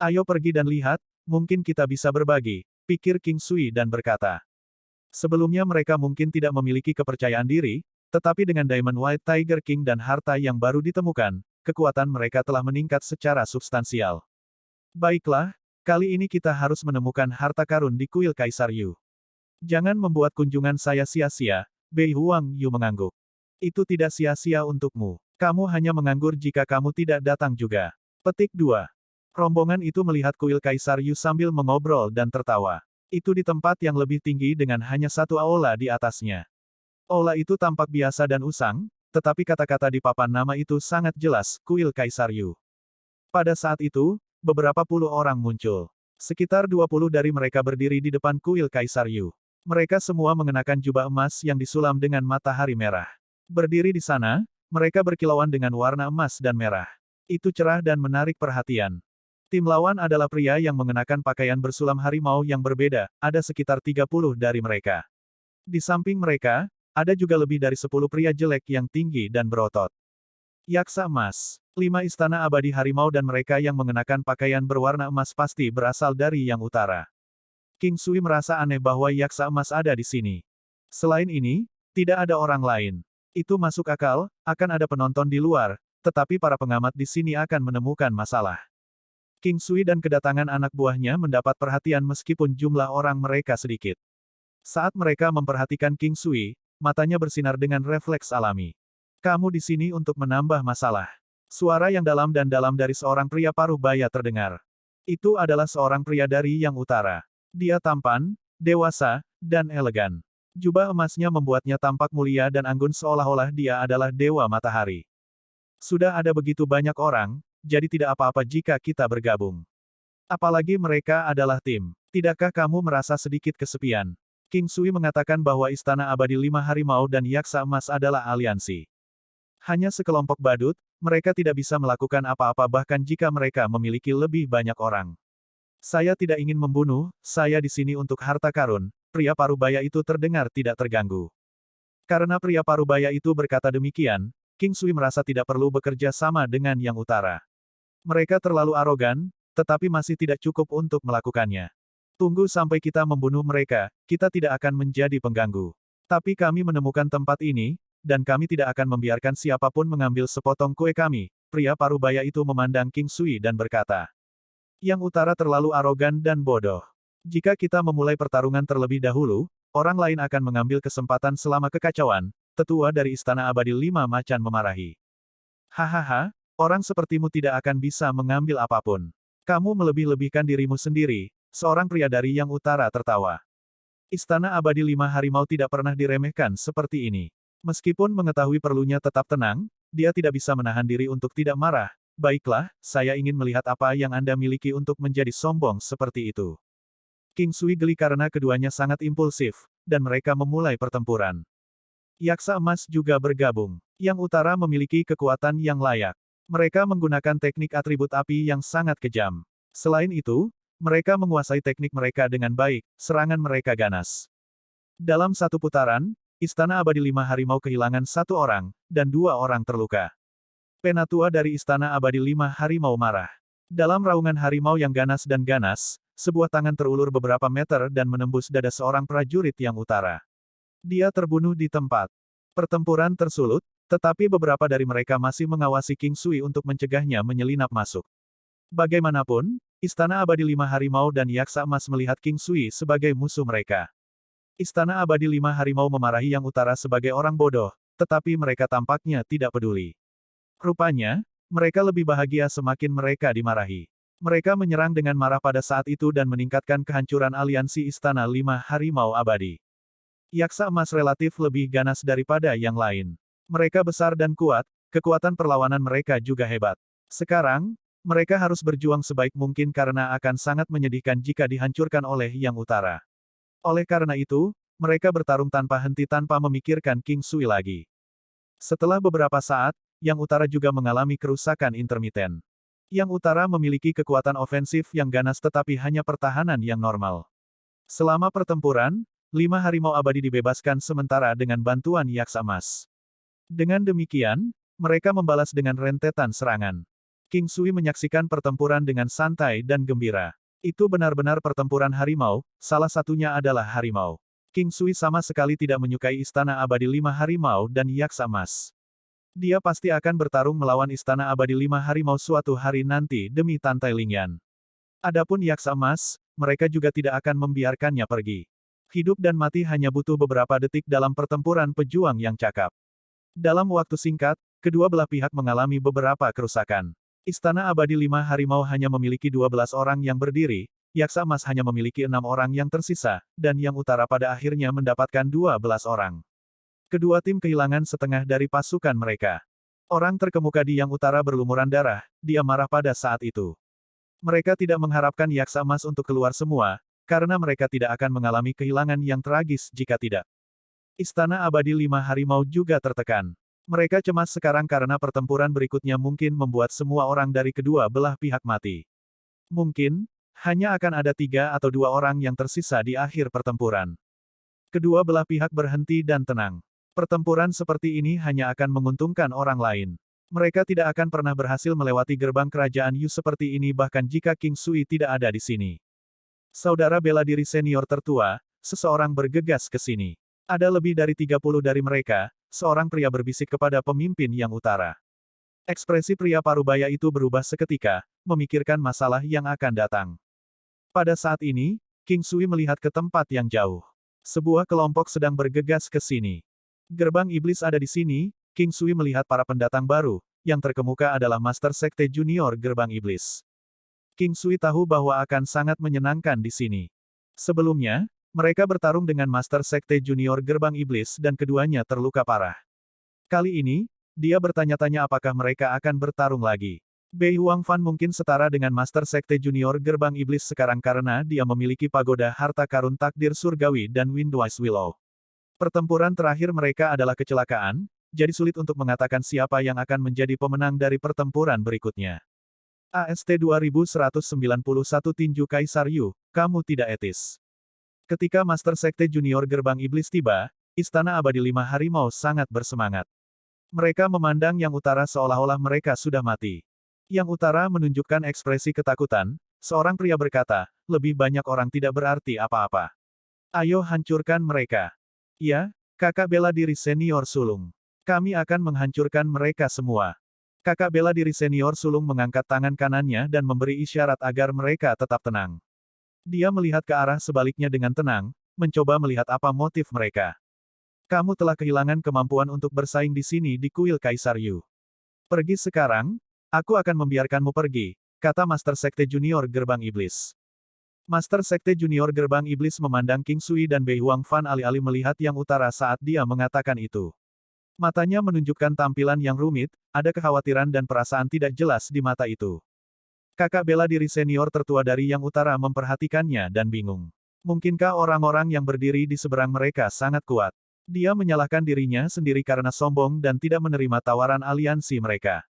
Ayo pergi dan lihat, mungkin kita bisa berbagi, pikir King Sui dan berkata. Sebelumnya mereka mungkin tidak memiliki kepercayaan diri, tetapi dengan Diamond White Tiger King dan harta yang baru ditemukan, kekuatan mereka telah meningkat secara substansial. Baiklah, kali ini kita harus menemukan harta karun di kuil Kaisar Yu. Jangan membuat kunjungan saya sia-sia, Bei Huang Yu mengangguk. Itu tidak sia-sia untukmu. Kamu hanya menganggur jika kamu tidak datang juga. Petik 2. Rombongan itu melihat kuil Kaisar Yu sambil mengobrol dan tertawa. Itu di tempat yang lebih tinggi dengan hanya satu aula di atasnya. Aula itu tampak biasa dan usang, tetapi kata-kata di papan nama itu sangat jelas, kuil Kaisar Yu. Pada saat itu, beberapa puluh orang muncul. Sekitar 20 dari mereka berdiri di depan kuil Kaisar Yu. Mereka semua mengenakan jubah emas yang disulam dengan matahari merah. Berdiri di sana, mereka berkilauan dengan warna emas dan merah. Itu cerah dan menarik perhatian. Tim lawan adalah pria yang mengenakan pakaian bersulam harimau yang berbeda, ada sekitar 30 dari mereka. Di samping mereka, ada juga lebih dari 10 pria jelek yang tinggi dan berotot. Yaksa emas. 5 istana abadi harimau dan mereka yang mengenakan pakaian berwarna emas pasti berasal dari Yang Utara. King Sui merasa aneh bahwa yaksa emas ada di sini. Selain ini, tidak ada orang lain. Itu masuk akal, akan ada penonton di luar, tetapi para pengamat di sini akan menemukan masalah. King Sui dan kedatangan anak buahnya mendapat perhatian meskipun jumlah orang mereka sedikit. Saat mereka memperhatikan King Sui, matanya bersinar dengan refleks alami. Kamu di sini untuk menambah masalah. Suara yang dalam dan dalam dari seorang pria paruh baya terdengar. Itu adalah seorang pria dari Yang Utara. Dia tampan, dewasa, dan elegan. Jubah emasnya membuatnya tampak mulia dan anggun seolah-olah dia adalah dewa matahari. Sudah ada begitu banyak orang, jadi tidak apa-apa jika kita bergabung. Apalagi mereka adalah tim. Tidakkah kamu merasa sedikit kesepian? King Sui mengatakan bahwa Istana Abadi Lima Harimau dan Yaksa Emas adalah aliansi. Hanya sekelompok badut, mereka tidak bisa melakukan apa-apa bahkan jika mereka memiliki lebih banyak orang. Saya tidak ingin membunuh, saya di sini untuk harta karun, pria parubaya itu terdengar tidak terganggu. Karena pria parubaya itu berkata demikian, King Sui merasa tidak perlu bekerja sama dengan Yang Utara. Mereka terlalu arogan, tetapi masih tidak cukup untuk melakukannya. Tunggu sampai kita membunuh mereka, kita tidak akan menjadi pengganggu. Tapi kami menemukan tempat ini, dan kami tidak akan membiarkan siapapun mengambil sepotong kue kami. Pria parubaya itu memandang King Sui dan berkata, Yang Utara terlalu arogan dan bodoh. Jika kita memulai pertarungan terlebih dahulu, orang lain akan mengambil kesempatan selama kekacauan. Tetua dari Istana Abadi Lima Macan memarahi. Hahaha, orang sepertimu tidak akan bisa mengambil apapun. Kamu melebih-lebihkan dirimu sendiri, seorang pria dari Yang Utara tertawa. Istana Abadi Lima Harimau tidak pernah diremehkan seperti ini. Meskipun mengetahui perlunya tetap tenang, dia tidak bisa menahan diri untuk tidak marah. Baiklah, saya ingin melihat apa yang Anda miliki untuk menjadi sombong seperti itu. King Sui geli karena keduanya sangat impulsif, dan mereka memulai pertempuran. Yaksa Emas juga bergabung. Yang Utara memiliki kekuatan yang layak. Mereka menggunakan teknik atribut api yang sangat kejam. Selain itu, mereka menguasai teknik mereka dengan baik, serangan mereka ganas. Dalam satu putaran, Istana Abadi Lima Harimau kehilangan 1 orang, dan 2 orang terluka. Penatua dari Istana Abadi Lima Harimau marah. Dalam raungan harimau yang ganas dan ganas, sebuah tangan terulur beberapa meter dan menembus dada seorang prajurit Yang Utara. Dia terbunuh di tempat. Pertempuran tersulut, tetapi beberapa dari mereka masih mengawasi King Sui untuk mencegahnya menyelinap masuk. Bagaimanapun, Istana Abadi Lima Harimau dan Yaksa Emas melihat King Sui sebagai musuh mereka. Istana Abadi Lima Harimau memarahi Yang Utara sebagai orang bodoh, tetapi mereka tampaknya tidak peduli. Rupanya, mereka lebih bahagia semakin mereka dimarahi. Mereka menyerang dengan marah pada saat itu dan meningkatkan kehancuran aliansi Istana Lima Harimau Abadi. Yaksa Emas relatif lebih ganas daripada yang lain. Mereka besar dan kuat, kekuatan perlawanan mereka juga hebat. Sekarang, mereka harus berjuang sebaik mungkin karena akan sangat menyedihkan jika dihancurkan oleh Yang Utara. Oleh karena itu, mereka bertarung tanpa henti tanpa memikirkan King Sui lagi. Setelah beberapa saat, Yang Utara juga mengalami kerusakan intermiten. Yang Utara memiliki kekuatan ofensif yang ganas tetapi hanya pertahanan yang normal. Selama pertempuran, 5 harimau abadi dibebaskan sementara dengan bantuan Yaksa Emas. Dengan demikian, mereka membalas dengan rentetan serangan. King Sui menyaksikan pertempuran dengan santai dan gembira. Itu benar-benar pertempuran harimau, salah satunya adalah harimau. King Sui sama sekali tidak menyukai Istana Abadi 5 Harimau dan Yaksa Emas. Dia pasti akan bertarung melawan Istana Abadi 5 Harimau suatu hari nanti demi Tantai Lingyan. Adapun Yaksa Emas, mereka juga tidak akan membiarkannya pergi. Hidup dan mati hanya butuh beberapa detik dalam pertempuran pejuang yang cakap. Dalam waktu singkat, kedua belah pihak mengalami beberapa kerusakan. Istana Abadi 5 Harimau hanya memiliki 12 orang yang berdiri, Yaksa Emas hanya memiliki 6 orang yang tersisa, dan Yang Utara pada akhirnya mendapatkan 12 orang. Kedua tim kehilangan setengah dari pasukan mereka. Orang terkemuka di Yang Utara berlumuran darah, dia marah pada saat itu. Mereka tidak mengharapkan Yaksa Emas untuk keluar semua, karena mereka tidak akan mengalami kehilangan yang tragis jika tidak. Istana Abadi 5 Harimau juga tertekan. Mereka cemas sekarang karena pertempuran berikutnya mungkin membuat semua orang dari kedua belah pihak mati. Mungkin, hanya akan ada 3 atau 2 orang yang tersisa di akhir pertempuran. Kedua belah pihak berhenti dan tenang. Pertempuran seperti ini hanya akan menguntungkan orang lain. Mereka tidak akan pernah berhasil melewati gerbang kerajaan Yu seperti ini bahkan jika King Sui tidak ada di sini. Saudara bela diri senior tertua, seseorang bergegas ke sini. Ada lebih dari 30 dari mereka, seorang pria berbisik kepada pemimpin Yang Utara. Ekspresi pria parubaya itu berubah seketika, memikirkan masalah yang akan datang. Pada saat ini, King Sui melihat ke tempat yang jauh. Sebuah kelompok sedang bergegas ke sini. Gerbang Iblis ada di sini, King Sui melihat para pendatang baru, yang terkemuka adalah Master Sekte Junior Gerbang Iblis. King Sui tahu bahwa akan sangat menyenangkan di sini. Sebelumnya, mereka bertarung dengan Master Sekte Junior Gerbang Iblis dan keduanya terluka parah. Kali ini, dia bertanya-tanya apakah mereka akan bertarung lagi. Bei Huangfan mungkin setara dengan Master Sekte Junior Gerbang Iblis sekarang karena dia memiliki pagoda harta karun takdir surgawi dan Windwise Willow. Pertempuran terakhir mereka adalah kecelakaan, jadi sulit untuk mengatakan siapa yang akan menjadi pemenang dari pertempuran berikutnya. AST 2191 Tinju Kaisar Yu, kamu tidak etis. Ketika Master Sekte Junior Gerbang Iblis tiba, Istana Abadi 5 Harimau sangat bersemangat. Mereka memandang Yang Utara seolah-olah mereka sudah mati. Yang Utara menunjukkan ekspresi ketakutan, seorang pria berkata, lebih banyak orang tidak berarti apa-apa. Ayo hancurkan mereka. Ya, kakak bela diri senior sulung. Kami akan menghancurkan mereka semua. Kakak bela diri senior sulung mengangkat tangan kanannya dan memberi isyarat agar mereka tetap tenang. Dia melihat ke arah sebaliknya dengan tenang, mencoba melihat apa motif mereka. Kamu telah kehilangan kemampuan untuk bersaing di sini di kuil Kaisar Yu. Pergi sekarang, aku akan membiarkanmu pergi, kata Master Sekte Junior Gerbang Iblis. Master Sekte Junior Gerbang Iblis memandang King Sui dan Bei Huangfan alih-alih melihat Yang Utara saat dia mengatakan itu. Matanya menunjukkan tampilan yang rumit, ada kekhawatiran dan perasaan tidak jelas di mata itu. Kakak bela diri senior tertua dari Yang Utara memperhatikannya dan bingung. Mungkinkah orang-orang yang berdiri di seberang mereka sangat kuat? Dia menyalahkan dirinya sendiri karena sombong dan tidak menerima tawaran aliansi mereka.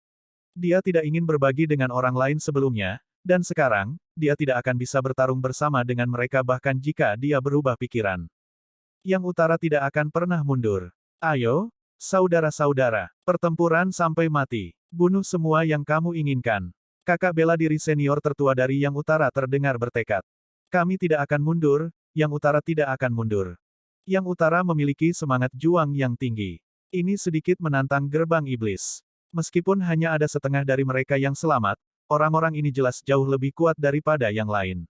Dia tidak ingin berbagi dengan orang lain sebelumnya, dan sekarang, dia tidak akan bisa bertarung bersama dengan mereka bahkan jika dia berubah pikiran. Yang Utara tidak akan pernah mundur. Ayo, saudara-saudara, pertempuran sampai mati. Bunuh semua yang kamu inginkan. Kakak bela diri senior tertua dari Yang Utara terdengar bertekad. Kami tidak akan mundur, Yang Utara tidak akan mundur. Yang Utara memiliki semangat juang yang tinggi. Ini sedikit menantang gerbang iblis. Meskipun hanya ada setengah dari mereka yang selamat, orang-orang ini jelas jauh lebih kuat daripada yang lain.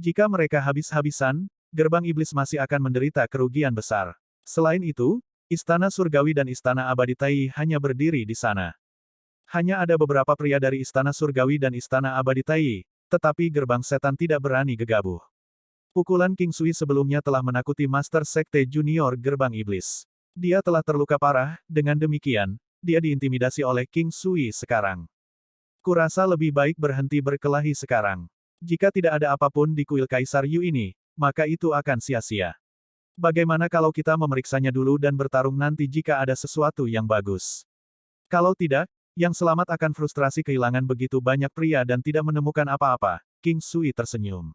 Jika mereka habis-habisan, gerbang iblis masih akan menderita kerugian besar. Selain itu, Istana Surgawi dan Istana Abadi Tai hanya berdiri di sana. Hanya ada beberapa pria dari Istana Surgawi dan Istana Abadi Tai, tetapi gerbang setan tidak berani gegabah. Pukulan King Sui sebelumnya telah menakuti Master Sekte Junior Gerbang Iblis. Dia telah terluka parah, dengan demikian, dia diintimidasi oleh King Sui sekarang. Kurasa lebih baik berhenti berkelahi sekarang. Jika tidak ada apapun di kuil Kaisar Yu ini, maka itu akan sia-sia. Bagaimana kalau kita memeriksanya dulu dan bertarung nanti jika ada sesuatu yang bagus? Kalau tidak, yang selamat akan frustrasi kehilangan begitu banyak pria dan tidak menemukan apa-apa. King Sui tersenyum.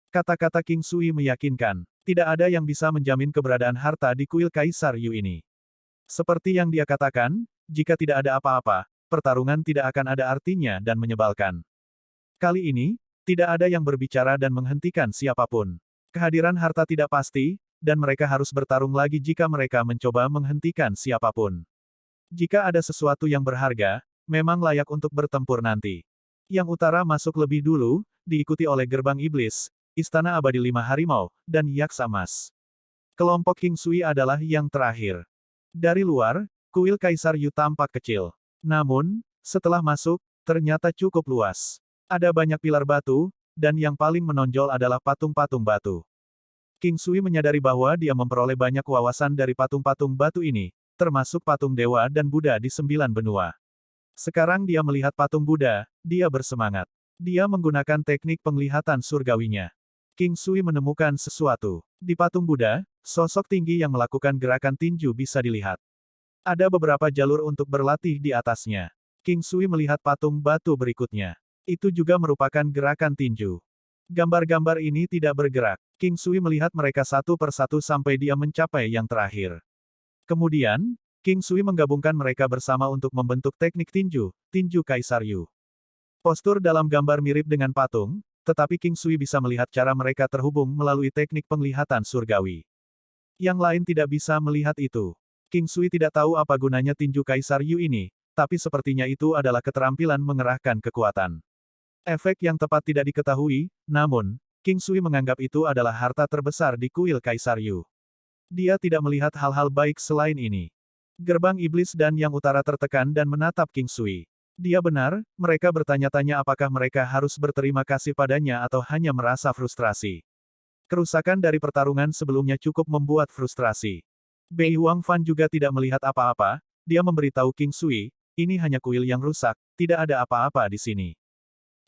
Kata-kata King Sui meyakinkan, tidak ada yang bisa menjamin keberadaan harta di kuil Kaisar Yu ini. Seperti yang dia katakan, jika tidak ada apa-apa, pertarungan tidak akan ada artinya dan menyebalkan. Kali ini, tidak ada yang berbicara dan menghentikan siapapun. Kehadiran harta tidak pasti, dan mereka harus bertarung lagi jika mereka mencoba menghentikan siapapun. Jika ada sesuatu yang berharga, memang layak untuk bertempur nanti. Yang utara masuk lebih dulu, diikuti oleh gerbang iblis, Istana Abadi Lima Harimau, dan Yaksa Emas. Kelompok King Sui adalah yang terakhir. Dari luar, kuil Kaisar Yu tampak kecil. Namun, setelah masuk, ternyata cukup luas. Ada banyak pilar batu, dan yang paling menonjol adalah patung-patung batu. King Sui menyadari bahwa dia memperoleh banyak wawasan dari patung-patung batu ini, termasuk patung dewa dan Buddha di 9 benua. Sekarang dia melihat patung Buddha, dia bersemangat. Dia menggunakan teknik penglihatan surgawinya. King Sui menemukan sesuatu. Di patung Buddha, sosok tinggi yang melakukan gerakan tinju bisa dilihat. Ada beberapa jalur untuk berlatih di atasnya. King Sui melihat patung batu berikutnya. Itu juga merupakan gerakan tinju. Gambar-gambar ini tidak bergerak. King Sui melihat mereka satu persatu sampai dia mencapai yang terakhir. Kemudian, King Sui menggabungkan mereka bersama untuk membentuk teknik tinju, tinju Kaisar Yu. Postur dalam gambar mirip dengan patung, tetapi King Sui bisa melihat cara mereka terhubung melalui teknik penglihatan surgawi. Yang lain tidak bisa melihat itu. King Sui tidak tahu apa gunanya tinju Kaisar Yu ini, tapi sepertinya itu adalah keterampilan mengerahkan kekuatan. Efek yang tepat tidak diketahui, namun, King Sui menganggap itu adalah harta terbesar di kuil Kaisar Yu. Dia tidak melihat hal-hal baik selain ini. Gerbang iblis dan yang utara tertekan dan menatap King Sui. Dia benar, mereka bertanya-tanya apakah mereka harus berterima kasih padanya atau hanya merasa frustrasi. Kerusakan dari pertarungan sebelumnya cukup membuat frustrasi. Bei Huangfan juga tidak melihat apa-apa, dia memberitahu King Sui, ini hanya kuil yang rusak, tidak ada apa-apa di sini.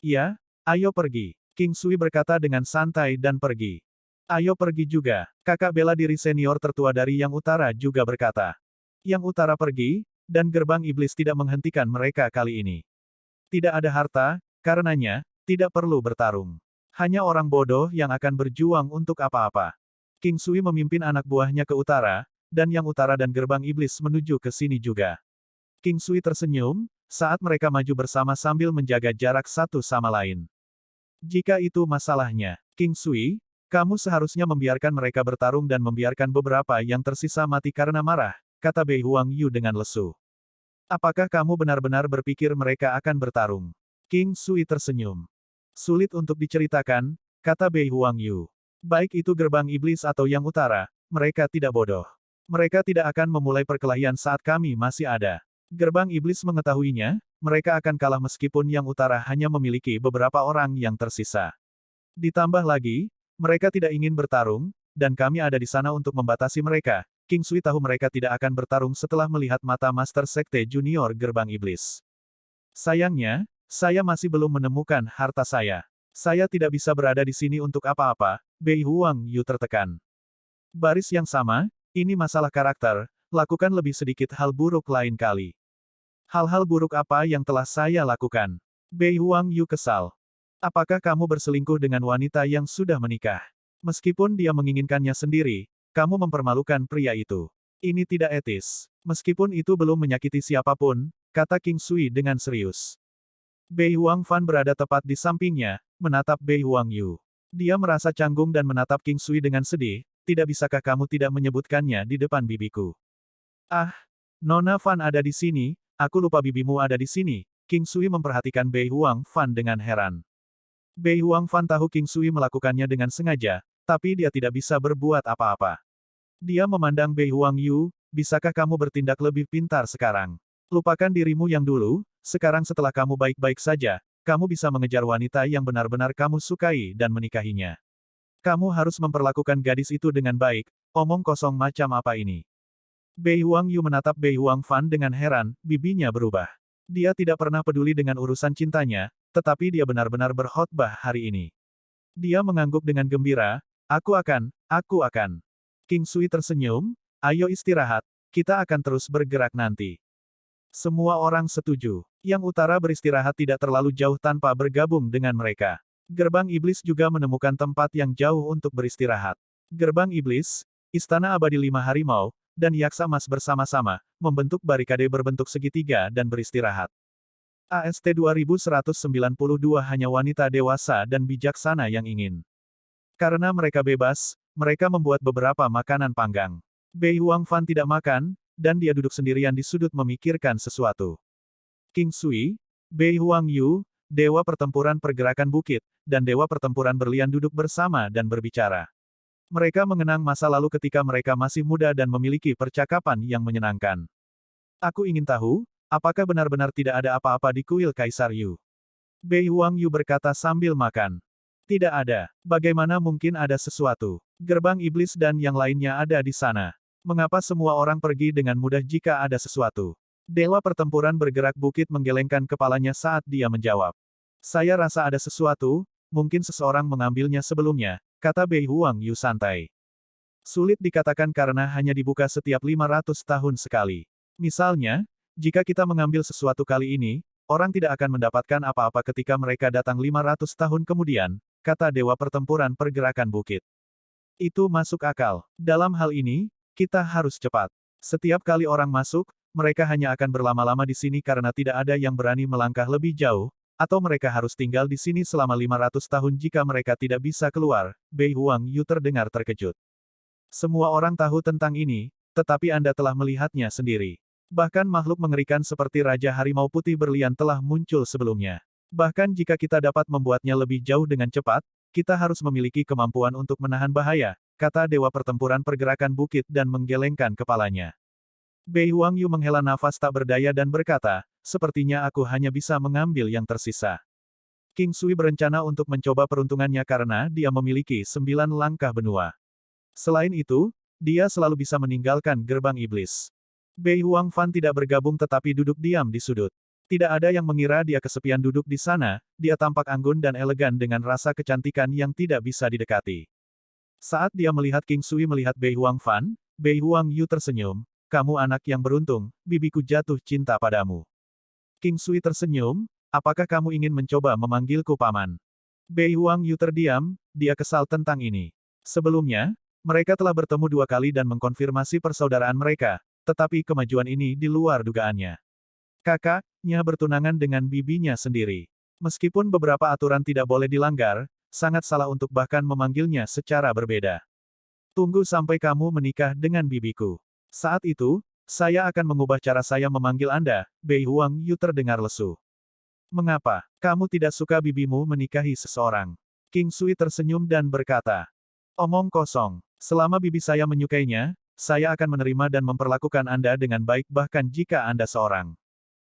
Ya, ayo pergi. King Sui berkata dengan santai dan pergi. Ayo pergi juga. Kakak bela diri senior tertua dari yang utara juga berkata. Yang utara pergi, dan gerbang iblis tidak menghentikan mereka kali ini. Tidak ada harta, karenanya, tidak perlu bertarung. Hanya orang bodoh yang akan berjuang untuk apa-apa. King Sui memimpin anak buahnya ke utara, dan yang utara dan gerbang iblis menuju ke sini juga. King Sui tersenyum, saat mereka maju bersama sambil menjaga jarak satu sama lain. Jika itu masalahnya, King Sui, kamu seharusnya membiarkan mereka bertarung dan membiarkan beberapa yang tersisa mati karena marah, kata Bei Huang Yu dengan lesu. Apakah kamu benar-benar berpikir mereka akan bertarung? King Sui tersenyum. Sulit untuk diceritakan, kata Bei Huang Yu. Baik itu gerbang iblis atau yang utara, mereka tidak bodoh. Mereka tidak akan memulai perkelahian saat kami masih ada. Gerbang iblis mengetahuinya, mereka akan kalah meskipun yang utara hanya memiliki beberapa orang yang tersisa. Ditambah lagi, mereka tidak ingin bertarung, dan kami ada di sana untuk membatasi mereka. King Sui tahu mereka tidak akan bertarung setelah melihat mata Master Sekte Junior Gerbang Iblis. Sayangnya, saya masih belum menemukan harta saya. Saya tidak bisa berada di sini untuk apa-apa, Bei Huang Yu tertekan. Baris yang sama, ini masalah karakter, lakukan lebih sedikit hal buruk lain kali. Hal-hal buruk apa yang telah saya lakukan? Bei Huang Yu kesal. Apakah kamu berselingkuh dengan wanita yang sudah menikah? Meskipun dia menginginkannya sendiri, kamu mempermalukan pria itu. Ini tidak etis. Meskipun itu belum menyakiti siapapun, kata King Sui dengan serius. Bei Huangfan berada tepat di sampingnya, menatap Bei Huang Yu. Dia merasa canggung dan menatap King Sui dengan sedih, tidak bisakah kamu tidak menyebutkannya di depan bibiku? Ah, Nona Fan ada di sini, aku lupa bibimu ada di sini. King Sui memperhatikan Bei Huang Fan dengan heran. Bei Huang Fan tahu King Sui melakukannya dengan sengaja, tapi dia tidak bisa berbuat apa-apa. Dia memandang Bei Huang Yu, bisakah kamu bertindak lebih pintar sekarang? Lupakan dirimu yang dulu, sekarang setelah kamu baik-baik saja, kamu bisa mengejar wanita yang benar-benar kamu sukai dan menikahinya. Kamu harus memperlakukan gadis itu dengan baik, omong kosong macam apa ini? Bei Huang Yu menatap Bei Huang Fan dengan heran, bibinya berubah. Dia tidak pernah peduli dengan urusan cintanya, tetapi dia benar-benar berkhotbah hari ini. Dia mengangguk dengan gembira, aku akan. King Sui tersenyum, ayo istirahat, kita akan terus bergerak nanti. Semua orang setuju. Yang utara beristirahat tidak terlalu jauh tanpa bergabung dengan mereka. Gerbang Iblis juga menemukan tempat yang jauh untuk beristirahat. Gerbang Iblis, Istana Abadi Lima Harimau, dan Yaksa Emas bersama-sama, membentuk barikade berbentuk segitiga dan beristirahat. AST 2192 hanya wanita dewasa dan bijaksana yang ingin. Karena mereka bebas, mereka membuat beberapa makanan panggang. Bei Huang Fan tidak makan, dan dia duduk sendirian di sudut memikirkan sesuatu. King Sui, Bei Huang Yu, Dewa Pertempuran Pergerakan Bukit, dan Dewa Pertempuran Berlian duduk bersama dan berbicara. Mereka mengenang masa lalu ketika mereka masih muda dan memiliki percakapan yang menyenangkan. Aku ingin tahu, apakah benar-benar tidak ada apa-apa di kuil Kaisar Yu? Bei Huang Yu berkata sambil makan. Tidak ada. Bagaimana mungkin ada sesuatu? Gerbang Iblis dan yang lainnya ada di sana. Mengapa semua orang pergi dengan mudah jika ada sesuatu? Dewa Pertempuran Bergerak Bukit menggelengkan kepalanya saat dia menjawab. Saya rasa ada sesuatu, mungkin seseorang mengambilnya sebelumnya, kata Bei Huang Yu santai. Sulit dikatakan karena hanya dibuka setiap 500 tahun sekali. Misalnya, jika kita mengambil sesuatu kali ini, orang tidak akan mendapatkan apa-apa ketika mereka datang 500 tahun kemudian, kata Dewa Pertempuran Pergerakan Bukit. Itu masuk akal. Dalam hal ini, kita harus cepat. Setiap kali orang masuk, mereka hanya akan berlama-lama di sini karena tidak ada yang berani melangkah lebih jauh, atau mereka harus tinggal di sini selama 500 tahun jika mereka tidak bisa keluar. Bei Huang Yu terdengar terkejut. Semua orang tahu tentang ini, tetapi Anda telah melihatnya sendiri. Bahkan makhluk mengerikan seperti Raja Harimau Putih Berlian telah muncul sebelumnya. Bahkan jika kita dapat membuatnya lebih jauh dengan cepat, kita harus memiliki kemampuan untuk menahan bahaya, kata Dewa Pertempuran Pergerakan Bukit dan menggelengkan kepalanya. Bei Huang Yu menghela nafas tak berdaya dan berkata, sepertinya aku hanya bisa mengambil yang tersisa. King Sui berencana untuk mencoba peruntungannya karena dia memiliki 9 langkah benua. Selain itu, dia selalu bisa meninggalkan gerbang iblis. Bei Huang Fan tidak bergabung tetapi duduk diam di sudut. Tidak ada yang mengira dia kesepian duduk di sana, dia tampak anggun dan elegan dengan rasa kecantikan yang tidak bisa didekati. Saat dia melihat King Sui melihat Bei Huang Fan, Bei Huang Yu tersenyum, kamu anak yang beruntung, bibiku jatuh cinta padamu. King Sui tersenyum, apakah kamu ingin mencoba memanggilku paman? Bei Huang Yu terdiam, dia kesal tentang ini. Sebelumnya, mereka telah bertemu 2 kali dan mengkonfirmasi persaudaraan mereka, tetapi kemajuan ini di luar dugaannya. Kakaknya bertunangan dengan bibinya sendiri. Meskipun beberapa aturan tidak boleh dilanggar, sangat salah untuk bahkan memanggilnya secara berbeda. Tunggu sampai kamu menikah dengan bibiku. Saat itu, saya akan mengubah cara saya memanggil Anda. Bei Huang Yu terdengar lesu. Mengapa? Kamu tidak suka bibimu menikahi seseorang? King Sui tersenyum dan berkata. Omong kosong. Selama bibi saya menyukainya, saya akan menerima dan memperlakukan Anda dengan baik bahkan jika Anda seorang.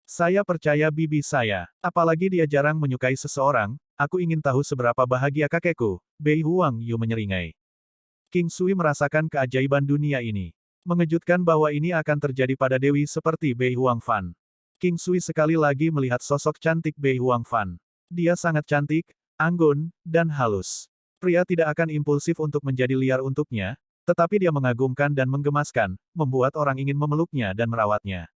Saya percaya bibi saya. Apalagi dia jarang menyukai seseorang, aku ingin tahu seberapa bahagia kakekku. Bei Huang Yu menyeringai. King Sui merasakan keajaiban dunia ini. Mengejutkan bahwa ini akan terjadi pada dewi seperti Bei Huang Fan. King Sui sekali lagi melihat sosok cantik Bei Huang Fan. Dia sangat cantik, anggun, dan halus. Pria tidak akan impulsif untuk menjadi liar untuknya, tetapi dia mengagumkan dan menggemaskan, membuat orang ingin memeluknya dan merawatnya.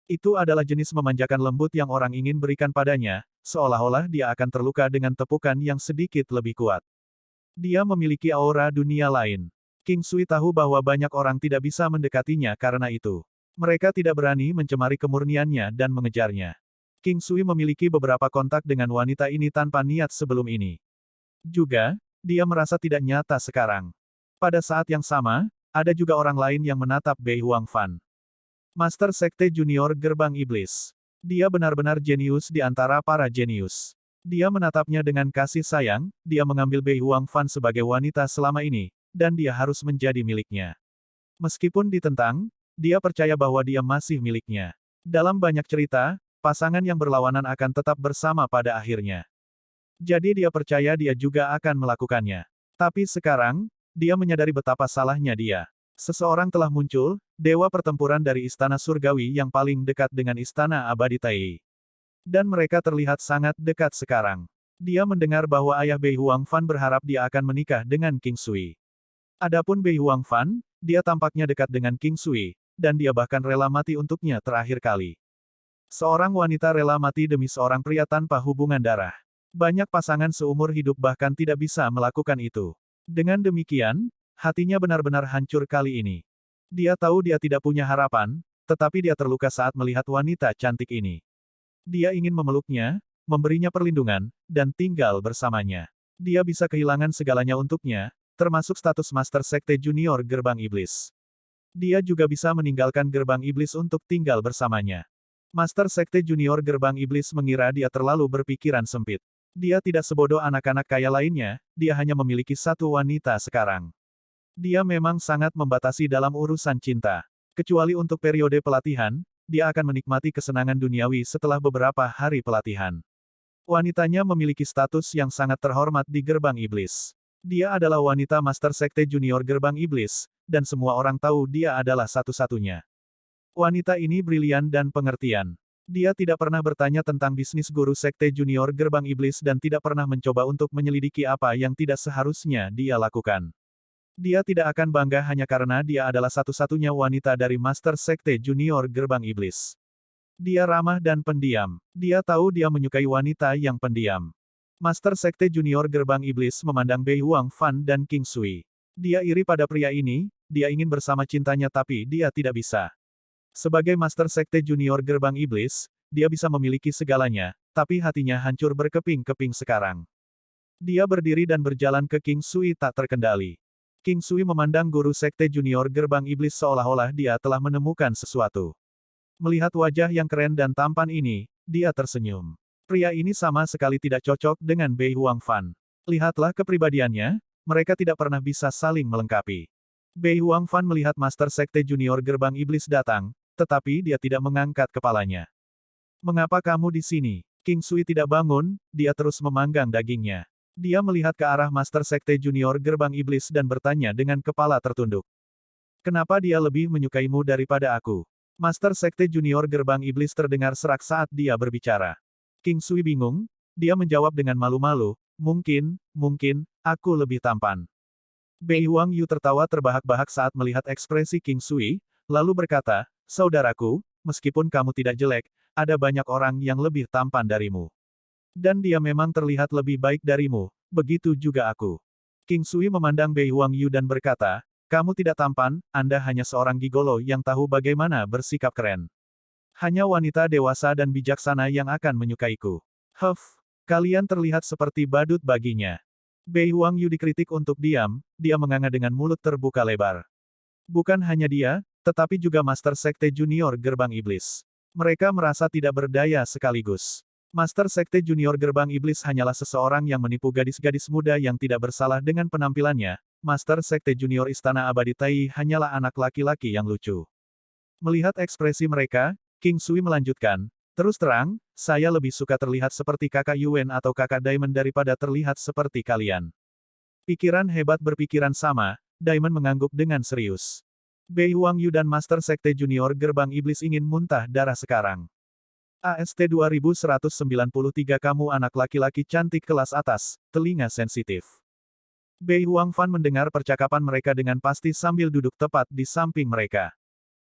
Itu adalah jenis memanjakan lembut yang orang ingin berikan padanya, seolah-olah dia akan terluka dengan tepukan yang sedikit lebih kuat. Dia memiliki aura dunia lain. King Sui tahu bahwa banyak orang tidak bisa mendekatinya karena itu. Mereka tidak berani mencemari kemurniannya dan mengejarnya. King Sui memiliki beberapa kontak dengan wanita ini tanpa niat sebelum ini. Juga, dia merasa tidak nyata sekarang. Pada saat yang sama, ada juga orang lain yang menatap Bei Huang Fan. Master Sekte Junior Gerbang Iblis. Dia benar-benar jenius di antara para jenius. Dia menatapnya dengan kasih sayang, dia mengambil Bei Huangfan sebagai wanita selama ini, dan dia harus menjadi miliknya. Meskipun ditentang, dia percaya bahwa dia masih miliknya. Dalam banyak cerita, pasangan yang berlawanan akan tetap bersama pada akhirnya. Jadi dia percaya dia juga akan melakukannya. Tapi sekarang, dia menyadari betapa salahnya dia. Seseorang telah muncul, dewa pertempuran dari Istana Surgawi yang paling dekat dengan Istana Abadi Tai. Dan mereka terlihat sangat dekat sekarang. Dia mendengar bahwa ayah Bei Huangfan berharap dia akan menikah dengan King Sui. Adapun Bei Huangfan, dia tampaknya dekat dengan King Sui, dan dia bahkan rela mati untuknya terakhir kali. Seorang wanita rela mati demi seorang pria tanpa hubungan darah. Banyak pasangan seumur hidup bahkan tidak bisa melakukan itu. Dengan demikian, hatinya benar-benar hancur kali ini. Dia tahu dia tidak punya harapan, tetapi dia terluka saat melihat wanita cantik ini. Dia ingin memeluknya, memberinya perlindungan, dan tinggal bersamanya. Dia bisa kehilangan segalanya untuknya, termasuk status Master Sekte Junior Gerbang Iblis. Dia juga bisa meninggalkan Gerbang Iblis untuk tinggal bersamanya. Master Sekte Junior Gerbang Iblis mengira dia terlalu berpikiran sempit. Dia tidak sebodoh anak-anak kaya lainnya, dia hanya memiliki satu wanita sekarang. Dia memang sangat membatasi dalam urusan cinta. Kecuali untuk periode pelatihan, dia akan menikmati kesenangan duniawi setelah beberapa hari pelatihan. Wanitanya memiliki status yang sangat terhormat di Gerbang Iblis. Dia adalah wanita Master Sekte Junior Gerbang Iblis, dan semua orang tahu dia adalah satu-satunya. Wanita ini brilian dan pengertian. Dia tidak pernah bertanya tentang bisnis guru Sekte Junior Gerbang Iblis dan tidak pernah mencoba untuk menyelidiki apa yang tidak seharusnya dia lakukan. Dia tidak akan bangga hanya karena dia adalah satu-satunya wanita dari Master Sekte Junior Gerbang Iblis. Dia ramah dan pendiam. Dia tahu dia menyukai wanita yang pendiam. Master Sekte Junior Gerbang Iblis memandang Bei Huangfan dan King Sui. Dia iri pada pria ini, dia ingin bersama cintanya tapi dia tidak bisa. Sebagai Master Sekte Junior Gerbang Iblis, dia bisa memiliki segalanya, tapi hatinya hancur berkeping-keping sekarang. Dia berdiri dan berjalan ke King Sui tak terkendali. King Sui memandang guru Sekte Junior Gerbang Iblis seolah-olah dia telah menemukan sesuatu. Melihat wajah yang keren dan tampan ini, dia tersenyum. Pria ini sama sekali tidak cocok dengan Bei Huangfan. Lihatlah kepribadiannya, mereka tidak pernah bisa saling melengkapi. Bei Huangfan melihat Master Sekte Junior Gerbang Iblis datang, tetapi dia tidak mengangkat kepalanya. Mengapa kamu di sini? King Sui tidak bangun, dia terus memanggang dagingnya. Dia melihat ke arah Master Sekte Junior Gerbang Iblis dan bertanya dengan kepala tertunduk. Kenapa dia lebih menyukaimu daripada aku? Master Sekte Junior Gerbang Iblis terdengar serak saat dia berbicara. King Sui bingung, dia menjawab dengan malu-malu, mungkin, aku lebih tampan. Bei Huang Yu tertawa terbahak-bahak saat melihat ekspresi King Sui, lalu berkata, saudaraku, meskipun kamu tidak jelek, ada banyak orang yang lebih tampan darimu. Dan dia memang terlihat lebih baik darimu, begitu juga aku. King Sui memandang Bei Huang Yu dan berkata, kamu tidak tampan, Anda hanya seorang gigolo yang tahu bagaimana bersikap keren. Hanya wanita dewasa dan bijaksana yang akan menyukaiku. Kalian terlihat seperti badut baginya. Bei Huang Yu dikritik untuk diam, dia menganga dengan mulut terbuka lebar. Bukan hanya dia, tetapi juga Master Sekte Junior Gerbang Iblis. Mereka merasa tidak berdaya sekaligus. Master Sekte Junior Gerbang Iblis hanyalah seseorang yang menipu gadis-gadis muda yang tidak bersalah dengan penampilannya. Master Sekte Junior Istana Abadi Tai hanyalah anak laki-laki yang lucu. Melihat ekspresi mereka, King Sui melanjutkan, terus terang, saya lebih suka terlihat seperti kakak Yuan atau kakak Diamond daripada terlihat seperti kalian. Pikiran hebat berpikiran sama, Diamond mengangguk dengan serius. Bei Huang Yu dan Master Sekte Junior Gerbang Iblis ingin muntah darah sekarang. AST 2193 kamu anak laki-laki cantik kelas atas, telinga sensitif. Bei Huangfan mendengar percakapan mereka dengan pasti sambil duduk tepat di samping mereka.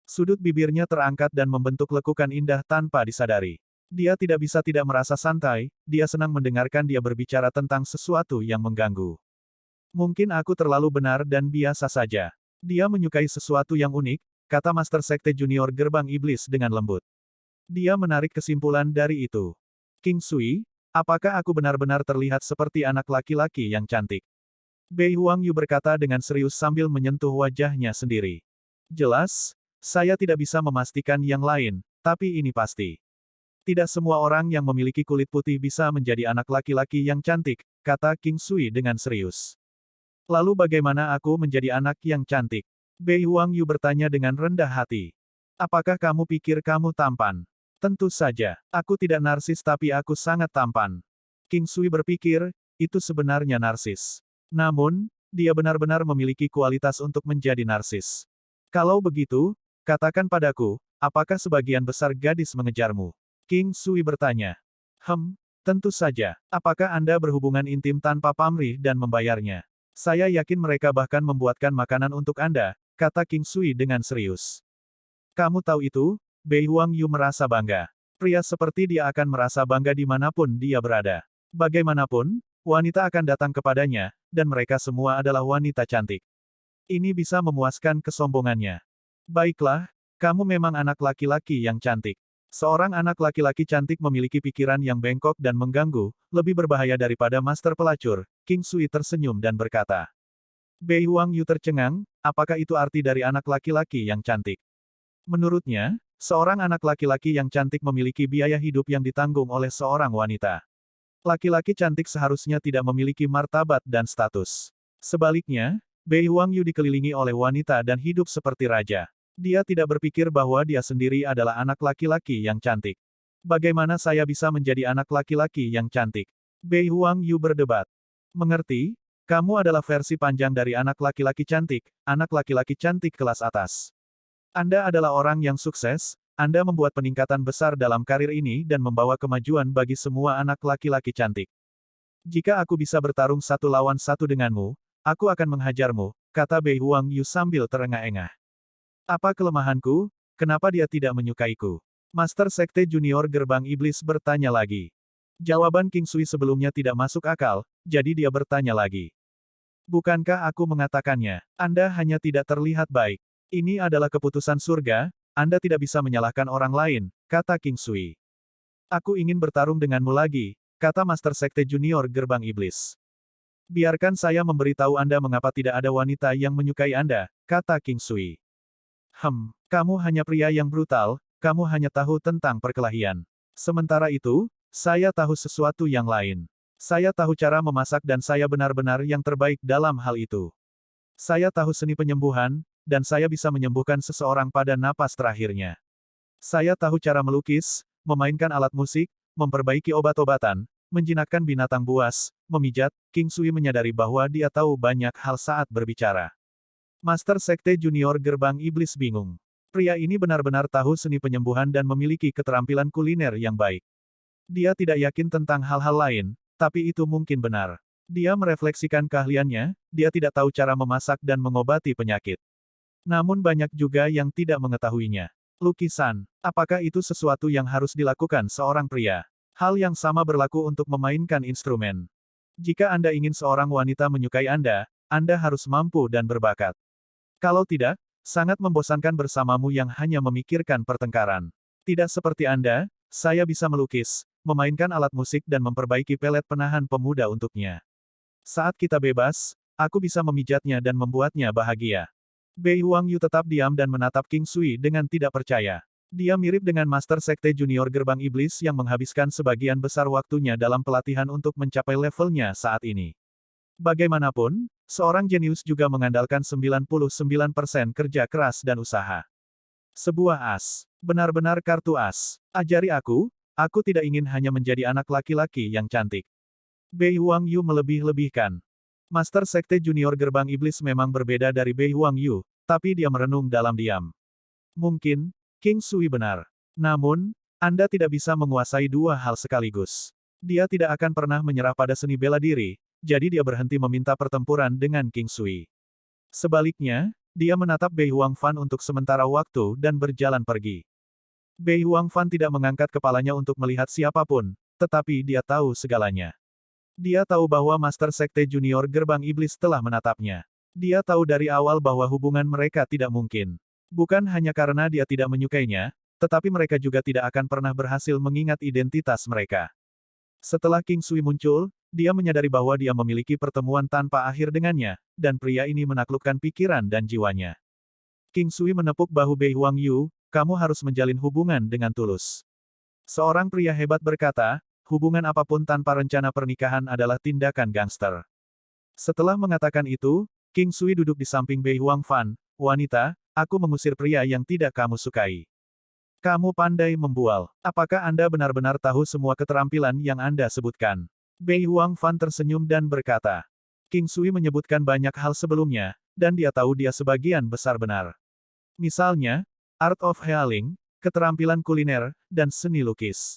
Sudut bibirnya terangkat dan membentuk lekukan indah tanpa disadari. Dia tidak bisa tidak merasa santai, dia senang mendengarkan dia berbicara tentang sesuatu yang mengganggu. Mungkin aku terlalu benar dan biasa saja. Dia menyukai sesuatu yang unik, kata Master Sekte Junior Gerbang Iblis dengan lembut. Dia menarik kesimpulan dari itu. King Sui, apakah aku benar-benar terlihat seperti anak laki-laki yang cantik? Bei Huang Yu berkata dengan serius sambil menyentuh wajahnya sendiri. Jelas, Saya tidak bisa memastikan yang lain, tapi ini pasti. Tidak semua orang yang memiliki kulit putih bisa menjadi anak laki-laki yang cantik, kata King Sui dengan serius. Lalu bagaimana aku menjadi anak yang cantik? Bei Huangyu bertanya dengan rendah hati. Apakah kamu pikir kamu tampan? Tentu saja, aku tidak narsis tapi aku sangat tampan. King Sui berpikir, itu sebenarnya narsis. Namun, dia benar-benar memiliki kualitas untuk menjadi narsis. Kalau begitu, katakan padaku, apakah sebagian besar gadis mengejarmu? King Sui bertanya. Tentu saja. Apakah Anda berhubungan intim tanpa pamrih dan membayarnya? Saya yakin mereka bahkan membuatkan makanan untuk Anda, kata King Sui dengan serius. Kamu tahu itu? Bei Huangyu merasa bangga. Pria seperti dia akan merasa bangga dimanapun dia berada. Bagaimanapun, wanita akan datang kepadanya, dan mereka semua adalah wanita cantik. Ini bisa memuaskan kesombongannya. Baiklah, kamu memang anak laki-laki yang cantik. Seorang anak laki-laki cantik memiliki pikiran yang bengkok dan mengganggu, lebih berbahaya daripada master pelacur. King Sui tersenyum dan berkata. Bei Huangyu tercengang, apakah itu arti dari anak laki-laki yang cantik? Menurutnya, seorang anak laki-laki yang cantik memiliki biaya hidup yang ditanggung oleh seorang wanita. Laki-laki cantik seharusnya tidak memiliki martabat dan status. Sebaliknya, Bei Huangyu dikelilingi oleh wanita dan hidup seperti raja. Dia tidak berpikir bahwa dia sendiri adalah anak laki-laki yang cantik. Bagaimana saya bisa menjadi anak laki-laki yang cantik? Bei Huangyu berdebat. Mengerti? Kamu adalah versi panjang dari anak laki-laki cantik kelas atas. Anda adalah orang yang sukses, Anda membuat peningkatan besar dalam karir ini dan membawa kemajuan bagi semua anak laki-laki cantik. Jika aku bisa bertarung satu lawan satu denganmu, aku akan menghajarmu, kata Bei Huangyu sambil terengah-engah. Apa kelemahanku? Kenapa dia tidak menyukaiku? Master Sekte Junior Gerbang Iblis bertanya lagi. Jawaban King Sui sebelumnya tidak masuk akal, jadi dia bertanya lagi. Bukankah aku mengatakannya? Anda hanya tidak terlihat baik. Ini adalah keputusan surga, Anda tidak bisa menyalahkan orang lain, kata King Sui. Aku ingin bertarung denganmu lagi, kata Master Sekte Junior Gerbang Iblis. Biarkan saya memberitahu Anda mengapa tidak ada wanita yang menyukai Anda, kata King Sui. Kamu hanya pria yang brutal, kamu hanya tahu tentang perkelahian. Sementara itu, saya tahu sesuatu yang lain. Saya tahu cara memasak dan saya benar-benar yang terbaik dalam hal itu. Saya tahu seni penyembuhan, dan saya bisa menyembuhkan seseorang pada napas terakhirnya. Saya tahu cara melukis, memainkan alat musik, memperbaiki obat-obatan, menjinakkan binatang buas, memijat. King Sui menyadari bahwa dia tahu banyak hal saat berbicara. Master Sekte Junior Gerbang Iblis bingung. Pria ini benar-benar tahu seni penyembuhan dan memiliki keterampilan kuliner yang baik. Dia tidak yakin tentang hal-hal lain, tapi itu mungkin benar. Dia merefleksikan keahliannya, dia tidak tahu cara memasak dan mengobati penyakit. Namun banyak juga yang tidak mengetahuinya. Lukisan, apakah itu sesuatu yang harus dilakukan seorang pria? Hal yang sama berlaku untuk memainkan instrumen. Jika Anda ingin seorang wanita menyukai Anda harus mampu dan berbakat. Kalau tidak, sangat membosankan bersamamu yang hanya memikirkan pertengkaran. Tidak seperti Anda, saya bisa melukis, memainkan alat musik dan memperbaiki pelet penahan pemuda untuknya. Saat kita bebas, aku bisa memijatnya dan membuatnya bahagia. Bei Huangyu tetap diam dan menatap King Sui dengan tidak percaya. Dia mirip dengan Master Sekte Junior Gerbang Iblis yang menghabiskan sebagian besar waktunya dalam pelatihan untuk mencapai levelnya saat ini. Bagaimanapun, seorang jenius juga mengandalkan 99% kerja keras dan usaha. Sebuah as. Benar-benar kartu as. Ajari aku tidak ingin hanya menjadi anak laki-laki yang cantik. Bei Huangyu melebih-lebihkan. Master Sekte Junior Gerbang Iblis memang berbeda dari Bei Huangyu, tapi dia merenung dalam diam. Mungkin, King Sui benar. Namun, Anda tidak bisa menguasai dua hal sekaligus. Dia tidak akan pernah menyerah pada seni bela diri, jadi dia berhenti meminta pertempuran dengan King Sui. Sebaliknya, dia menatap Bei Huangfan untuk sementara waktu dan berjalan pergi. Bei Huangfan tidak mengangkat kepalanya untuk melihat siapapun, tetapi dia tahu segalanya. Dia tahu bahwa Master Sekte Junior Gerbang Iblis telah menatapnya. Dia tahu dari awal bahwa hubungan mereka tidak mungkin. Bukan hanya karena dia tidak menyukainya, tetapi mereka juga tidak akan pernah berhasil mengingat identitas mereka. Setelah King Sui muncul, dia menyadari bahwa dia memiliki pertemuan tanpa akhir dengannya, dan pria ini menaklukkan pikiran dan jiwanya. King Sui menepuk bahu Bei Huangyu, kamu harus menjalin hubungan dengan tulus. Seorang pria hebat berkata, hubungan apapun tanpa rencana pernikahan adalah tindakan gangster. Setelah mengatakan itu, King Sui duduk di samping Bei Huangfan, wanita, aku mengusir pria yang tidak kamu sukai. Kamu pandai membual. Apakah Anda benar-benar tahu semua keterampilan yang Anda sebutkan? Bei Huangfan tersenyum dan berkata, King Sui menyebutkan banyak hal sebelumnya, dan dia tahu dia sebagian besar benar. Misalnya, Art of Healing, keterampilan kuliner, dan seni lukis.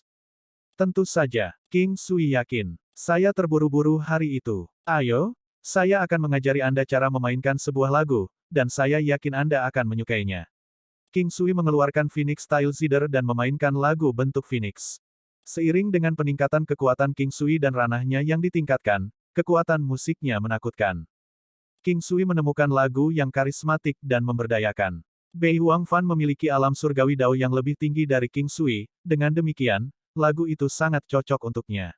Tentu saja, King Sui yakin. Saya terburu-buru hari itu. Ayo, saya akan mengajari Anda cara memainkan sebuah lagu, dan saya yakin Anda akan menyukainya. King Sui mengeluarkan Phoenix Style Zither dan memainkan lagu bentuk Phoenix. Seiring dengan peningkatan kekuatan King Sui dan ranahnya yang ditingkatkan, kekuatan musiknya menakutkan. King Sui menemukan lagu yang karismatik dan memberdayakan. Bei Huangfan memiliki alam surgawi Dao yang lebih tinggi dari King Sui, dengan demikian, lagu itu sangat cocok untuknya.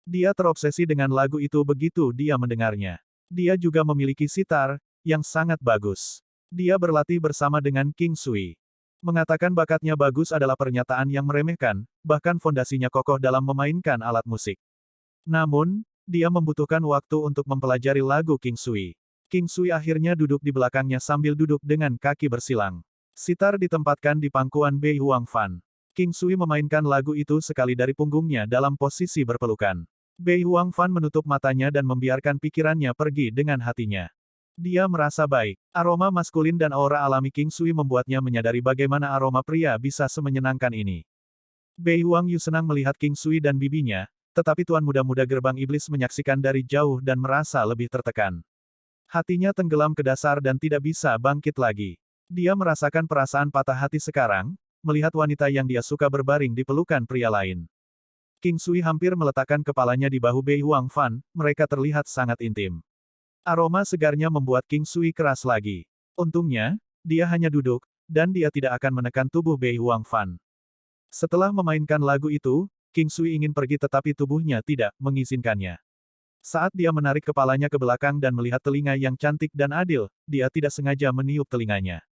Dia terobsesi dengan lagu itu begitu dia mendengarnya. Dia juga memiliki sitar, yang sangat bagus. Dia berlatih bersama dengan King Sui. Mengatakan bakatnya bagus adalah pernyataan yang meremehkan, bahkan fondasinya kokoh dalam memainkan alat musik. Namun, dia membutuhkan waktu untuk mempelajari lagu King Sui. King Sui akhirnya duduk di belakangnya sambil duduk dengan kaki bersilang. Sitar ditempatkan di pangkuan Bei Huangfan. King Sui memainkan lagu itu sekali dari punggungnya dalam posisi berpelukan. Bei Huangfan menutup matanya dan membiarkan pikirannya pergi dengan hatinya. Dia merasa baik. Aroma maskulin dan aura alami King Sui membuatnya menyadari bagaimana aroma pria bisa semenyenangkan ini. Bei Huangyu senang melihat King Sui dan bibinya, tetapi tuan muda-muda gerbang iblis menyaksikan dari jauh dan merasa lebih tertekan. Hatinya tenggelam ke dasar dan tidak bisa bangkit lagi. Dia merasakan perasaan patah hati sekarang, melihat wanita yang dia suka berbaring di pelukan pria lain. King Sui hampir meletakkan kepalanya di bahu Bei Huangfan, mereka terlihat sangat intim. Aroma segarnya membuat King Sui keras lagi. Untungnya, dia hanya duduk, dan dia tidak akan menekan tubuh Bei Huangfan. Setelah memainkan lagu itu, King Sui ingin pergi tetapi tubuhnya tidak mengizinkannya. Saat dia menarik kepalanya ke belakang dan melihat telinga yang cantik dan adil, dia tidak sengaja meniup telinganya.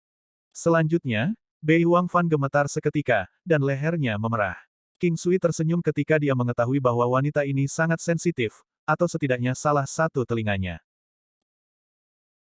Selanjutnya, Bei Huangfan gemetar seketika, dan lehernya memerah. King Sui tersenyum ketika dia mengetahui bahwa wanita ini sangat sensitif, atau setidaknya salah satu telinganya.